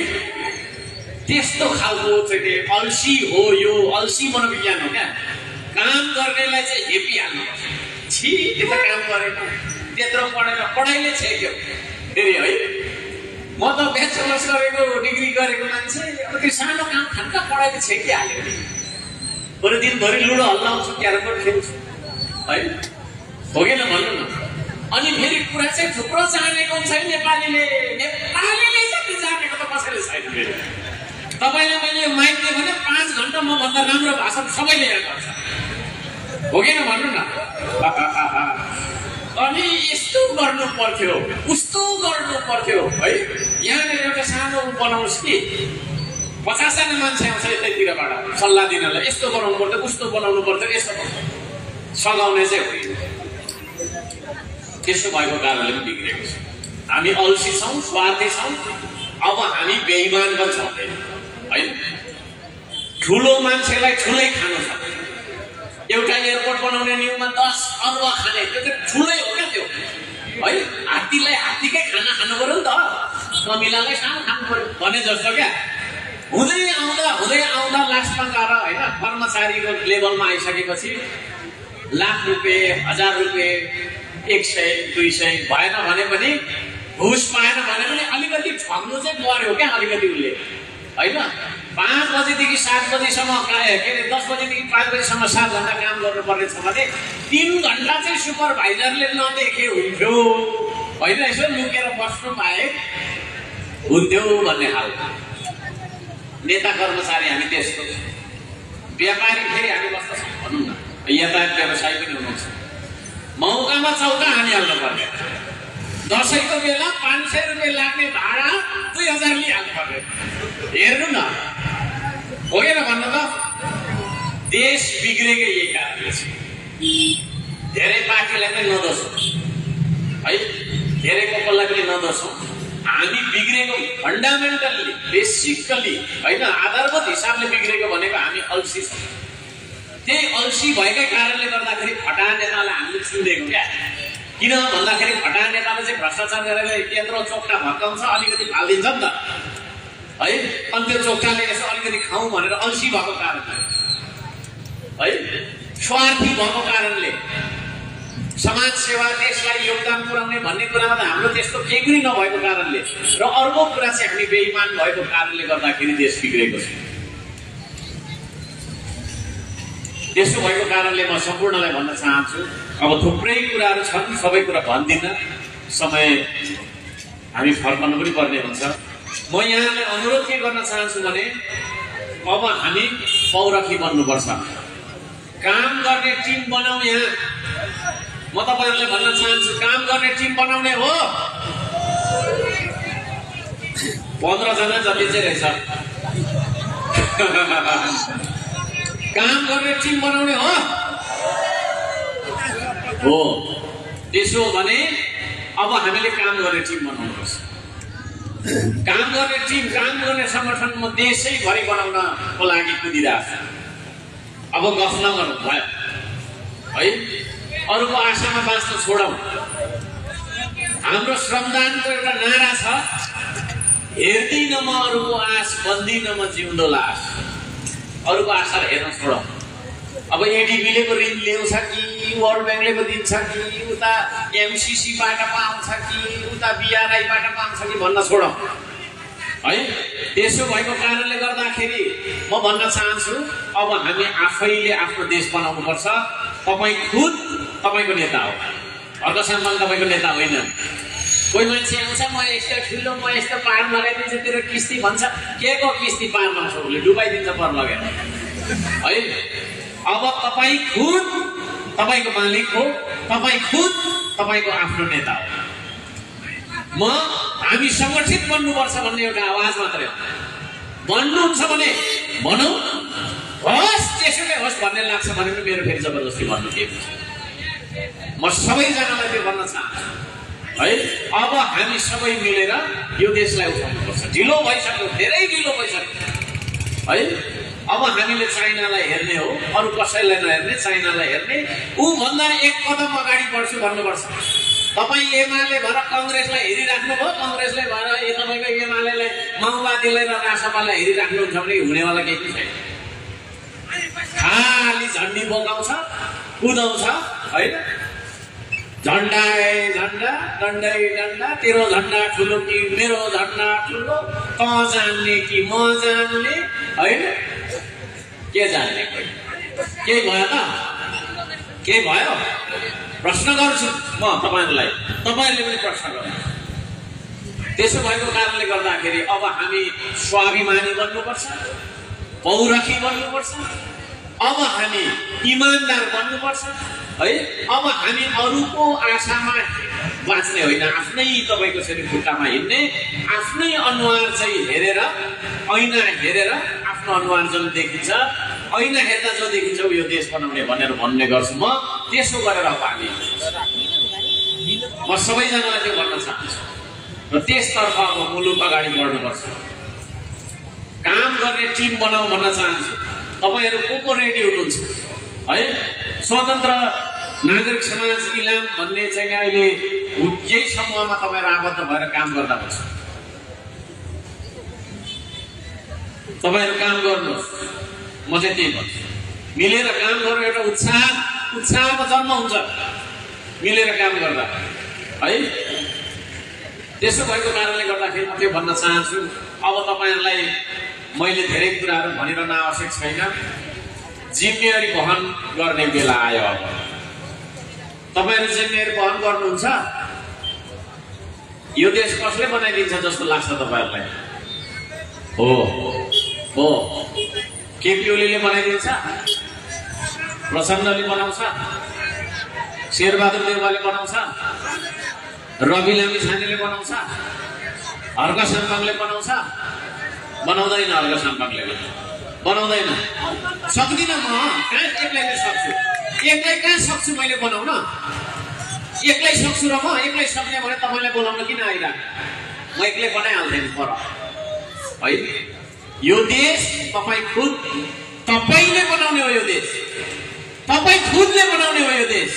त्यस्तो खालको चाहिँ अल्छी हो यो। अल्छी मनोविज्ञान हो क्या। काम गर्नेलाई चाहिँ हेपिहाल्नुपर्छ, छि त्यो त काम गरेन, त्यत्रो पढेर पढाइले छेक्यो फेरि है। म त ब्याचलर्स गरेको डिग्री गरेको मान्छे, अब त्यो सानो काम खानका पढाइले छेकिहाल्यो। बरु दिनभरि लुडो हल्लाउँछु, क्यारम बोर्ड खेल्छु है, हो कि भन्नु न? अनि फेरि कुरा चाहिँ थुप्रो जानेको हुन्छ नेपालीले जति जानेको त कसैले छैन। फेरि तपाईँले मैले यो माइक दिएँ भने 5 घन्टा मभन्दा राम्रो भाषण सबैले यहाँ गर्छ, हो कि भन्नु न? अनि यस्तो गर्नु पर्थ्यो, उस्तो गर्नु पर्थ्यो है। यहाँनिर एउटा सानो बनाउनुहोस् कि 50 जना मान्छे आउँछ यतैतिरबाट सल्लाह दिनलाई, यस्तो बनाउनु पर्थ्यो, उस्तो बनाउनु पर्थ्यो, यस्तो सघाउने चाहिँ होइन। त्यसो भएको कारणले पनि बिग्रेको छ। हामी अल्छी छौँ, स्वार्थी छौँ, अब हामी बेइमान पनि छौँ है। ठुलो मान्छेलाई ठुलै खानु छ। एउटा एयरपोर्ट बनाउने न्युमा 10 अर्ब खाने, त्यो चाहिँ ठुलै हो क्या त्यो है। हात्तीलाई हात्तीकै खाना खानु पर्यो नि त, कमिलालाई सानो खानु पर्यो भने जस्तो क्या। हुँदै आउँदा लास्टमा गएर होइन कर्मचारीको लेभलमा आइसकेपछि लाख रुपियाँ, 1000 रुपियाँ, 100, 200 भएन भने पनि, घुस पाएन भने पनि अलिकति ठग्नु चाहिँ पर्यो क्या अलिकति उसले होइन। 5 बजेदेखि 7 बजीसम्म के अरे 10 बजेदेखि 5 बजीसम्म 7 घन्टा काम गर्नुपर्ने छ भने 3 घन्टा चाहिँ सुपरभाइजरले नदेखे हुन्थ्यो होइन, यसो लुकेर बस्नु पाए हुन्थ्यो भन्ने खालको। नेता कर्मचारी हामी त्यस्तो, व्यापारी फेरि हामी कस्तो छौँ भनौँ न? यातायात व्यवसाय पनि हुनुहुन्छ, मौकामा चौका हानिहाल्नु पर्ने। दसैँको बेला 500 रुपियाँ लाग्ने भाडा 2000 लिइहाल्नु पर्ने। हेर्नु न, हो कि भन्नु त? देश बिग्रेकै यही कारणले छ। धेरै पार्टीलाई पनि नदोषौँ है, धेरै कसैलाई पनि नदोषौँ। हामी बिग्रेको फन्डामेन्टल्ली, बेसिकली होइन, आधारभूत हिसाबले बिग्रेको भनेको हामी अल्छी छौँ। त्यही अल्छी भएकै कारणले गर्दाखेरि फटा नेतालाई हामीले चुनेको क्या। किन भन्दाखेरि फटा नेताले चाहिँ भ्रष्टाचार गरेर यत्रो चोक्टा भत्काउँछ, अलिकति फालिदिन्छ नि त है। अनि त्यो चोक्टाले यसो अलिकति खाउँ भनेर अल्छी भएको कारणले है, स्वार्थी भएको कारणले, समाज सेवा, देशलाई योगदान पुर्याउने भन्ने कुरामा त हाम्रो त्यस्तो केही पनि नभएको कारणले, र अर्को कुरा चाहिँ हामी बेइमान भएको कारणले गर्दाखेरि देश बिग्रेको छ। त्यसो भएको कारणले म सम्पूर्णलाई भन्न चाहन्छु, अब थुप्रै कुराहरू छन्, सबै कुरा भन्दिनँ, समय हामी फर्कनु पनि पर्ने हुन्छ। म यहाँलाई अनुरोध के गर्न चाहन्छु भने अब हामी पौरखी बन्नुपर्छ, काम गर्ने टिम बनाऊ। यहाँ म तपाईहरुलाई भन्न चाहन्छु, काम गर्ने टिम बनाउने हो। 15 जना जति चाहिँ रहेछ, काम गर्ने टिम बनाउने हो। त्यसो भने अब हामीले काम गर्ने टिम बनाउनुपर्छ। काम गर्ने टिम, काम गर्ने संगठन म देशैभरि बनाउनको लागि कुदिरहेको छु। अब गफ नगरौँ भयो है, अरूको आशामा बाँच्न छोडौँ। हाम्रो श्रमदानको एउटा नारा छ, हेर्दिन म अरूको आश, बन्दिन म जिउँदो लास। अरूको आशा हेर्न छोडौँ। अब एडीबीले को ऋण ल्याउँछ कि, वर्ल्ड ब्याङ्कले को दिन्छ कि, उता एमसीसीबाट पाउँछ कि, उता बीआरआईबाट पाउँछ कि भन्न छोडौँ। है। त्यसो भएको कारणले गर्दाखेरि म भन्न चाहन्छु अब हामी आफैले आफ्नो देश बनाउनु पर्छ। तपाईँ खुद तपाईँको नेता हो, अर्को सामान तपाईँको नेता होइन। कोही मान्छे आउँछ म यस्तो ठुलो म यस्तो पार लगाइदिन्छु तेरो किस्ती भन्छ, के को किस्ती पार लगाउँछ उसले, डुबाइदिन्छ पर लगेर है। अब तपाईँ खुद तपाईँको मालिक हो, तपाईँ खुद तपाईँको आफ्नो नेता हो। हामी सङ्गठित बन्नुपर्छ भन्ने एउटा आवाज मात्रै हो। बन्नुहुन्छ भने भनौँ, होस् त्यसैले होस् भन्ने लाग्छ भने पनि मेरो फेरि जबरजस्ती भन्नु के हुन्छ। म सबैजनालाई त्यो भन्न चाहन्छु है। अब हामी सबै मिलेर यो देशलाई उठाउनुपर्छ। ढिलो भइसक्यो, धेरै ढिलो भइसक्यो है। अब हामीले चाइनालाई हेर्ने हो, अरू कसैलाई नहेर्ने, चाइनालाई हेर्ने। ऊभन्दा एक कदम अगाडि बढ्छु भन्नुपर्छ। तपाईँ एमाले भएर कङ्ग्रेसलाई हेरिराख्नु भयो, कङ्ग्रेसले भएर तपाईँको एमालेलाई, माओवादीलाई र रासपालाई हेरिराख्नुहुन्छ भने हुनेवाला केही पनि छैन। खालि झन्डी बोकाउँछ, कुदाउँछ होइन। झन्डा झन्डा, डन्डै डन्डा, तेरो झन्डा ठुलो कि मेरो झन्डा ठुलो, त जान्ने कि म जान्ने होइन। के जान्ने, केही भयो त, केही भयो? प्रश्न गर्छु म तपाईँहरूलाई, तपाईँहरूले पनि प्रश्न गर्नु। त्यसो भएको कारणले गर्दाखेरि अब हामी स्वाभिमानी बन्नुपर्छ, पौरखी बन्नुपर्छ। अब हामी इमानदार बन्नुपर्छ है। अब हामी अरूको आशामा बाँच्ने होइन, आफ्नै तपाईँको चाहिँ खुट्टामा हिँड्ने, आफ्नै अनुहार चाहिँ हेरेर, ऐना हेरेर आफ्नो अनुहार जुन देखिन्छ, ऐना हेर्दा जो देखिन्छ यो देश बनाउने भनेर भन्ने गर्छु म। त्यसो गरेर अब हामी, म सबैजनालाई त्यो भन्न चाहन्छु र त्यसतर्फ अब मुलुक अगाडि बढ्नुपर्छ। काम गर्ने टिम बनाऊ भन्न चाहन्छु। तपाईँहरू को रेडी हुनुहुन्छ है? स्वतन्त्र नागरिक समाज इलाम भन्ने चाहिँ अहिले यही समूहमा तपाईँहरू आबद्ध भएर काम गर्दा हुन्छ। तपाईँहरू काम गर्नुहोस्, म चाहिँ त्यही भन्छु। मिलेर काम गर्नु एउटा उत्साहको जन्म हुन्छ मिलेर काम गर्दा है। त्यसो भएको कारणले गर्दाखेरि म त्यो भन्न चाहन्छु। अब तपाईँहरूलाई मैले धेरै कुराहरू भनिरहन आवश्यक छैन। जिम्मेवारी वहन गर्ने बेला आयो। अब तपाईँहरू जिम्मेवारी वहन गर्नुहुन्छ। यो देश कसले बनाइदिन्छ जस्तो लाग्छ तपाईँहरूलाई? हो केपी ओलीले बनाइदिन्छ, प्रचण्डले बनाउँछ, शेरबहादुर देउवाले बनाउँछ, रवि लामिछानेले बनाउँछ, हर्क साम्पाङले बनाउँछ? बनाउँदैन। हर्क साम्पाङले बनाउँदैन। सक्दिनँ म, कहाँ एक्लैले सक्छु? एक्लै कहाँ सक्छु मैले बनाउन? एक्लै सक्छु र म एक्लै सक्ने भने तपाईँलाई बोलाउन किन आइरहेको? म एक्लै बनाइहाल्थेँ नि पर है। यो देश तपाईँ खुद, तपाईँले बनाउने हो। यो देश तपाईँ खुदले बनाउने हो। यो देश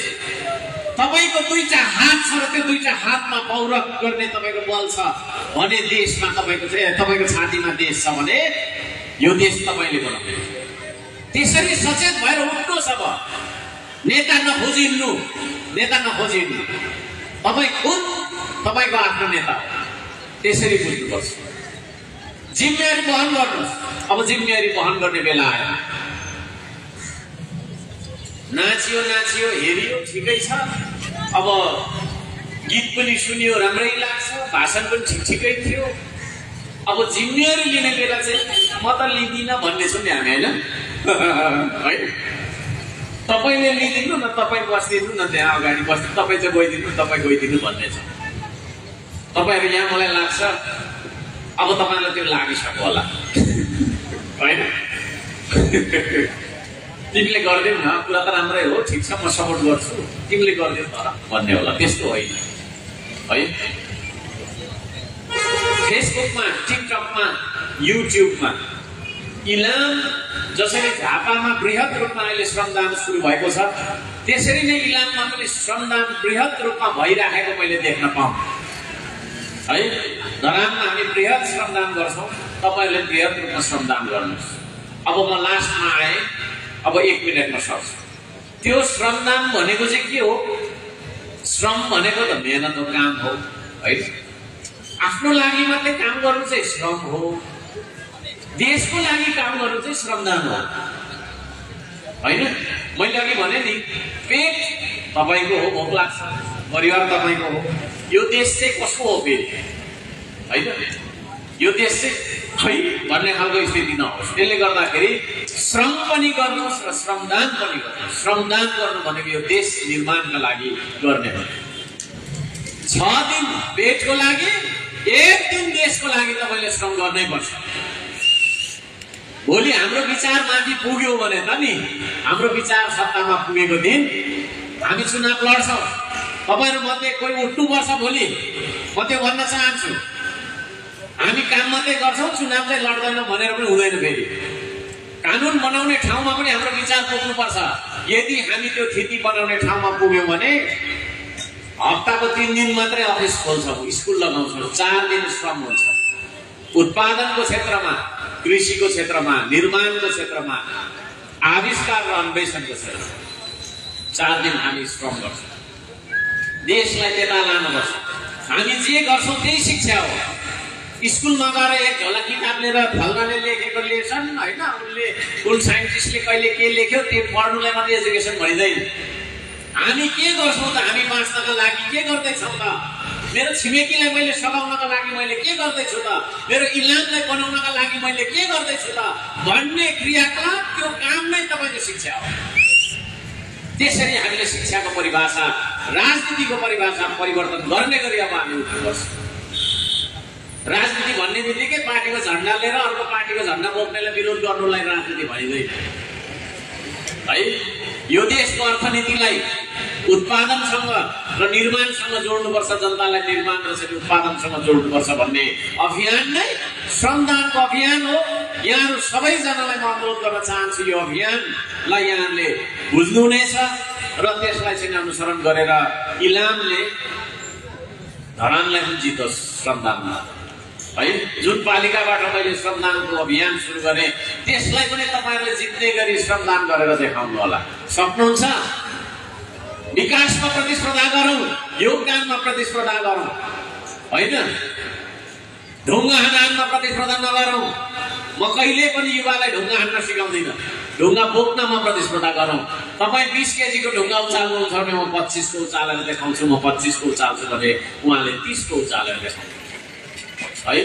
तपाईँको दुईटा हात छ र त्यो दुईटा हातमा पौरख गर्ने तपाईँको बल छ भने देशमा तपाईँको छातीमा देश छ भने यो देश तपाईँले बनाउने। त्यसरी सचेत भएर उठ्नुहोस्। अब नेता नखोजिनु, नेता नखोजिनु, तपाईँ खुद तपाईँको आफ्नो नेता हो। त्यसरी बुझ्नुपर्छ। जिम्मेवारी वहन गर्नुहोस्। अब जिम्मेवारी वहन गर्ने बेला आयो। नाचियो हेरियो ठिकै छ। अब गीत पनि सुनियो, राम्रै लाग्छ, भाषण पनि ठिकै थियो। अब जिम्मेवारी लिने बेला चाहिँ म त लिदिनँ भन्ने छु नि हामी होइन है। तपाईँले लिदिनु न, तपाईँ बस्दिनु न, त्यहाँ अगाडि बस्नु, तपाईँ चाहिँ गइदिनु, तपाईँ गइदिनु भन्ने छ। तपाईँहरू यहाँ मलाई लाग्छ अब तपाईँलाई त्यो लागिसक्यो होला होइन। तिमीले गरिदेऊ न, कुरा त राम्रै हो, ठिक छ, म सपोर्ट गर्छु, तिमीले गरिदेऊ तर भन्ने होला। त्यस्तो होइन है। फेसबुकमा, टिकटकमा, युट्युबमा इलाम जसरी झापामा बृहत रूपमा अहिले श्रमदान सुरु भएको छ, त्यसरी नै इलाममा पनि श्रमदान बृहत रूपमा भइराखेको मैले देख्न पाऊँ है। धरानमा हामी बृहत श्रमदान गर्छौँ, तपाईँहरूले बृहत रूपमा श्रमदान गर्नुहोस्। अब म लास्टमा आएँ, अब 1 मिनटमा सक्छु। त्यो श्रमदान भनेको चाहिँ के हो? श्रम भनेको त मेहनतको काम हो है। आफ्नो लागि मात्रै काम गर्नु चाहिँ श्रम हो, देशको लागि काम गर्नु चाहिँ श्रमदान हो होइन। मैले अघि भने नि, पेट तपाईँको हो, भोक लाग्छ, परिवार तपाईँको हो, यो देश चाहिँ कसको हो फेरि होइन। यो देश चाहिँ खै भन्ने खालको स्थिति नहोस्। त्यसले गर्दाखेरि श्रम पनि गर्नुहोस् र श्रमदान पनि गर्नुहोस्। श्रमदान गर्नु भनेको यो देश निर्माणका लागि गर्ने हो। 6 दिन पेटको लागि, 1 दिन देशको लागि तपाईँले श्रम गर्नै पर्छ। भोलि हाम्रो विचार माथि पुग्यो भने त नि, हाम्रो विचार सत्तामा पुगेको दिन हामी चुनाव लड्छौँ। तपाईँहरू मध्ये कोही उठ्नुपर्छ भोलि, म त्यो भन्न चाहन्छु। हामी काम मात्रै गर्छौँ, चुनाव चाहिँ लड्दैनौँ भनेर पनि हुँदैन। फेरि कानुन बनाउने ठाउँमा पनि हाम्रो विचार पुग्नुपर्छ। यदि हामी त्यो थिति बनाउने ठाउँमा पुग्यौँ भने हप्ताको 3 दिन मात्रै अफिस खोल्छौँ, स्कुल लगाउँछौँ, 4 दिन श्रम हुन्छ। उत्पादनको क्षेत्रमा, कृषिको क्षेत्रमा, निर्माणको क्षेत्रमा, आविष्कार र अन्वेषणको क्षेत्रमा 4 दिन हामी श्रम गर्छौँ। देशलाई त्यता लानुपर्छ। हामी जे गर्छौँ त्यही शिक्षा हो। स्कुलमा गएर एक झोला किताब लिएर फल्नाले लेखेको लेसन होइन, उनले कुन साइन्टिस्टले कहिले के लेख्यो त्यो पढ्नुलाई मात्रै एजुकेसन भनिँदैन। हामी के गर्छौँ त? हामी बाँच्नका लागि के गर्दैछौँ त? मेरो छिमेकीलाई मैले सघाउनका लागि मैले के गर्दैछु त? मेरो इलामलाई बनाउनका लागि मैले के गर्दैछु त भन्ने क्रियाकलाप, त्यो काम नै तपाईँको शिक्षा हो। त्यसरी हामीले शिक्षाको परिभाषा, राजनीतिको परिभाषा परिवर्तन गर्ने गरी अब हामी उठ्नुपर्छ। राजनीति भन्ने बित्तिकै पार्टीको झन्डा लिएर अर्को पार्टीको झन्डा बोक्नेलाई विरोध गर्नुलाई राजनीति भनिँदैन है। यो देशको अर्थनीतिलाई उत्पादनसँग र निर्माणसँग जोड्नुपर्छ, जनतालाई निर्माण र उत्पादनसँग जोड्नुपर्छ भन्ने अभियान नै श्रमदानको अभियान हो। यहाँहरू सबैजनालाई म अनुरोध गर्न चाहन्छु, यो अभियानलाई यहाँले बुझ्नुहुनेछ र त्यसलाई चाहिँ अनुसरण गरेर इलामले धरानलाई पनि जितोस् श्रमदानमा है। जुन पालिकाबाट मैले श्रमदानको अभियान सुरु गरेँ त्यसलाई पनि तपाईँहरूले जित्ने गरी श्रमदान गरेर देखाउनु होला। सक्नुहुन्छ? विकासमा प्रतिस्पर्धा गरौँ, योगदानमा प्रतिस्पर्धा गरौँ होइन, ढुङ्गा हान्नमा प्रतिस्पर्धा नगरौँ। म कहिले पनि युवालाई ढुङ्गा हान्न सिकाउँदिनँ, ढुङ्गा बोक्नमा प्रतिस्पर्धा गरौँ। तपाईँ 20 केजीको ढुङ्गा उचाल्नुहुन्छ भने म 25 को उचालेर देखाउँछु, म 25 को उचाल्छु भने उहाँले 30 को उचालेर देखाउँछु है।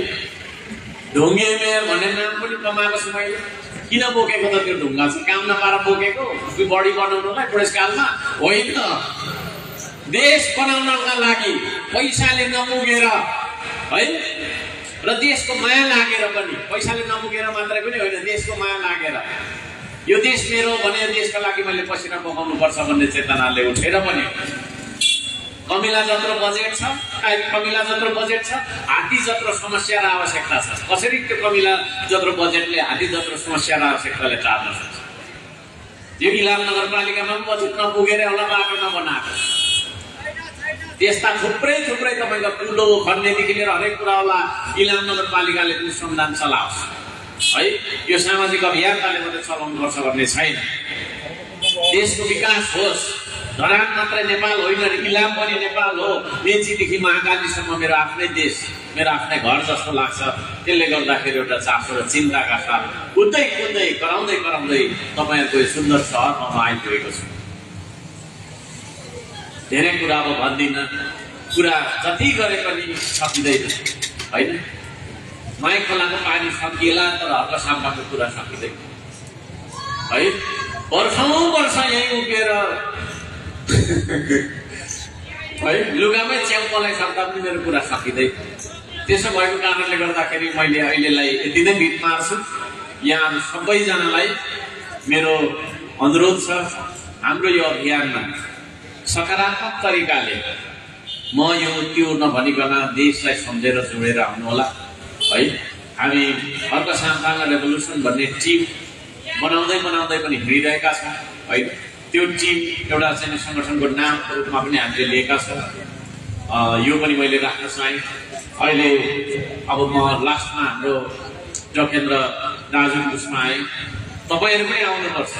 ढुङ्गे मेयर भन्ने नाम पनि कमाएको छु मैले। किन बोकेको त? त्यो ढुङ्गा चाहिँ काम नपाएर बोकेको, बढी बनाउनलाई बुढेसकालमा होइन, देश बनाउनका लागि पैसाले नपुगेर है र देशको माया लागेर पनि। पैसाले नपुगेर मात्रै पनि होइन, देशको माया लागेर यो देश मेरो भने देशका लागि मैले पसिना बगाउनु पर्छ भन्ने चेतनाले उठेर पनि। कमिला जत्रो बजेट छ, कमिला जत्रो बजेट छ, हात्ती जत्रो समस्या र आवश्यकता छ। कसरी त्यो कमिला जत्रो बजेटले हात्ती जत्रो समस्या र आवश्यकताले टार्न सक्छ? यो इलाम नगरपालिकामा पनि बजेट नपुगेर एउटा बाटो नबनाएको, त्यस्ता थुप्रै तपाईँको ठुलो खन्नेदेखि लिएर हरेक कुरा होला। इलाम नगरपालिकाले पनि श्रमदान चलाओस् है। यो सामाजिक अभियानताले मात्रै चलाउनुपर्छ भन्ने छैन। देशको विकास होस्। धरान मात्रै नेपाल होइन, इलाम पनि नेपाल हो। मेचीदेखि महाकालीसम्म मेरो आफ्नै देश, मेरो आफ्नै घर जस्तो लाग्छ। त्यसले गर्दाखेरि एउटा चासो र चिन्ताका साथ कुद्दै कराउँदै तपाईँहरूको यो सुन्दर सहरमा म आइपुगेको छु। धेरै कुरा अब भन्दिनँ, कुरा जति गरे पनि सकिँदैन होइन। माई खोलाको पानी सकिएला तर हर्कसाम्पाको कुरा सकिँदैन है। वर्ष यहीँ उभिएर है लुगामै च्याउपलाई सक्दा पनि मेरो कुरा सकिँदैन। त्यसो भएको कारणले गर्दाखेरि मैले अहिलेलाई यति नै भिड मार्छु। यहाँहरू सबैजनालाई मेरो अनुरोध छ, हाम्रो यो अभियानमा सकारात्मक तरिकाले म यो त्यो नभनिकन देशलाई सम्झेर जोडेर आउनुहोला है। हामी हर्कसाम्पामा रेभोल्युसन भन्ने टिम बनाउँदै पनि हिँडिरहेका छौँ है। त्यो टिम एउटा चाहिँ सङ्गठनको नामको रूपमा पनि हामीले लिएका छौँ। यो पनि मैले राख्न चाहेँ। अहिले अब म लास्टमा हाम्रो जकेन्द्र दाजु उसमा आएँ, तपाईँहरू पनि आउनुपर्छ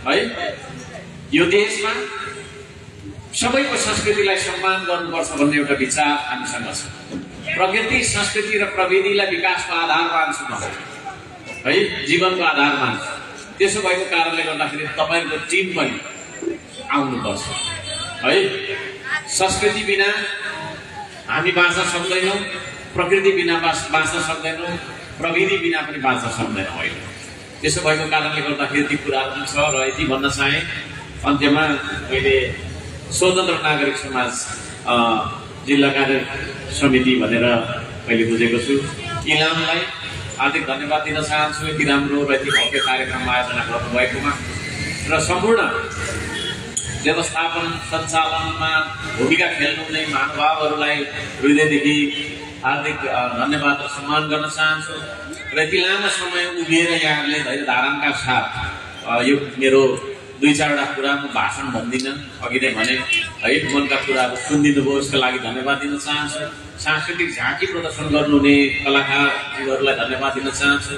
है। यो देशमा सबैको संस्कृतिलाई सम्मान गर्नुपर्छ भन्ने एउटा विचार हामीसँग छ। प्रकृति संस्कृति र प्रविधिलाई विकासको आधार मान्छु म है, जीवनको आधार मान्छु। त्यसो भएको कारणले गर्दाखेरि तपाईँको टिम पनि आउनुपर्छ है। संस्कृति बिना हामी बाँच्न सक्दैनौँ, प्रकृति बिना बाँच्न सक्दैनौँ, प्रविधि बिना पनि बाँच्न सक्दैनौँ होइन। त्यसो भएको कारणले गर्दाखेरि ती कुराहरू पनि छ र यति भन्न चाहे अन्त्यमा मैले स्वतन्त्र नागरिक समाज जिल्ला कार्य समिति भनेर मैले बुझेको छु। इलामलाई हार्दिक धन्यवाद दिन चाहन्छु यति राम्रो र यति भव्य कार्यक्रम आयोजना गर्नुभएकोमा र सम्पूर्ण व्यवस्थापन सञ्चालनमा भूमिका खेल्नुहुने महानुभावहरूलाई हृदयदेखि हार्दिक धन्यवाद र सम्मान गर्न चाहन्छु र यति लामो समय उभिएर यहाँहरूले धैर्य धारणका साथ यो मेरो 2-4वटा कुरा म भाषण भन्दिनँ, अघि नै भने है, मनका कुराहरू सुनिदिनु भयो यसको लागि धन्यवाद दिन चाहन्छु। सांस्कृतिक झाँकी प्रदर्शन गर्नुहुने कलाकारहरूलाई धन्यवाद दिन चाहन्छु।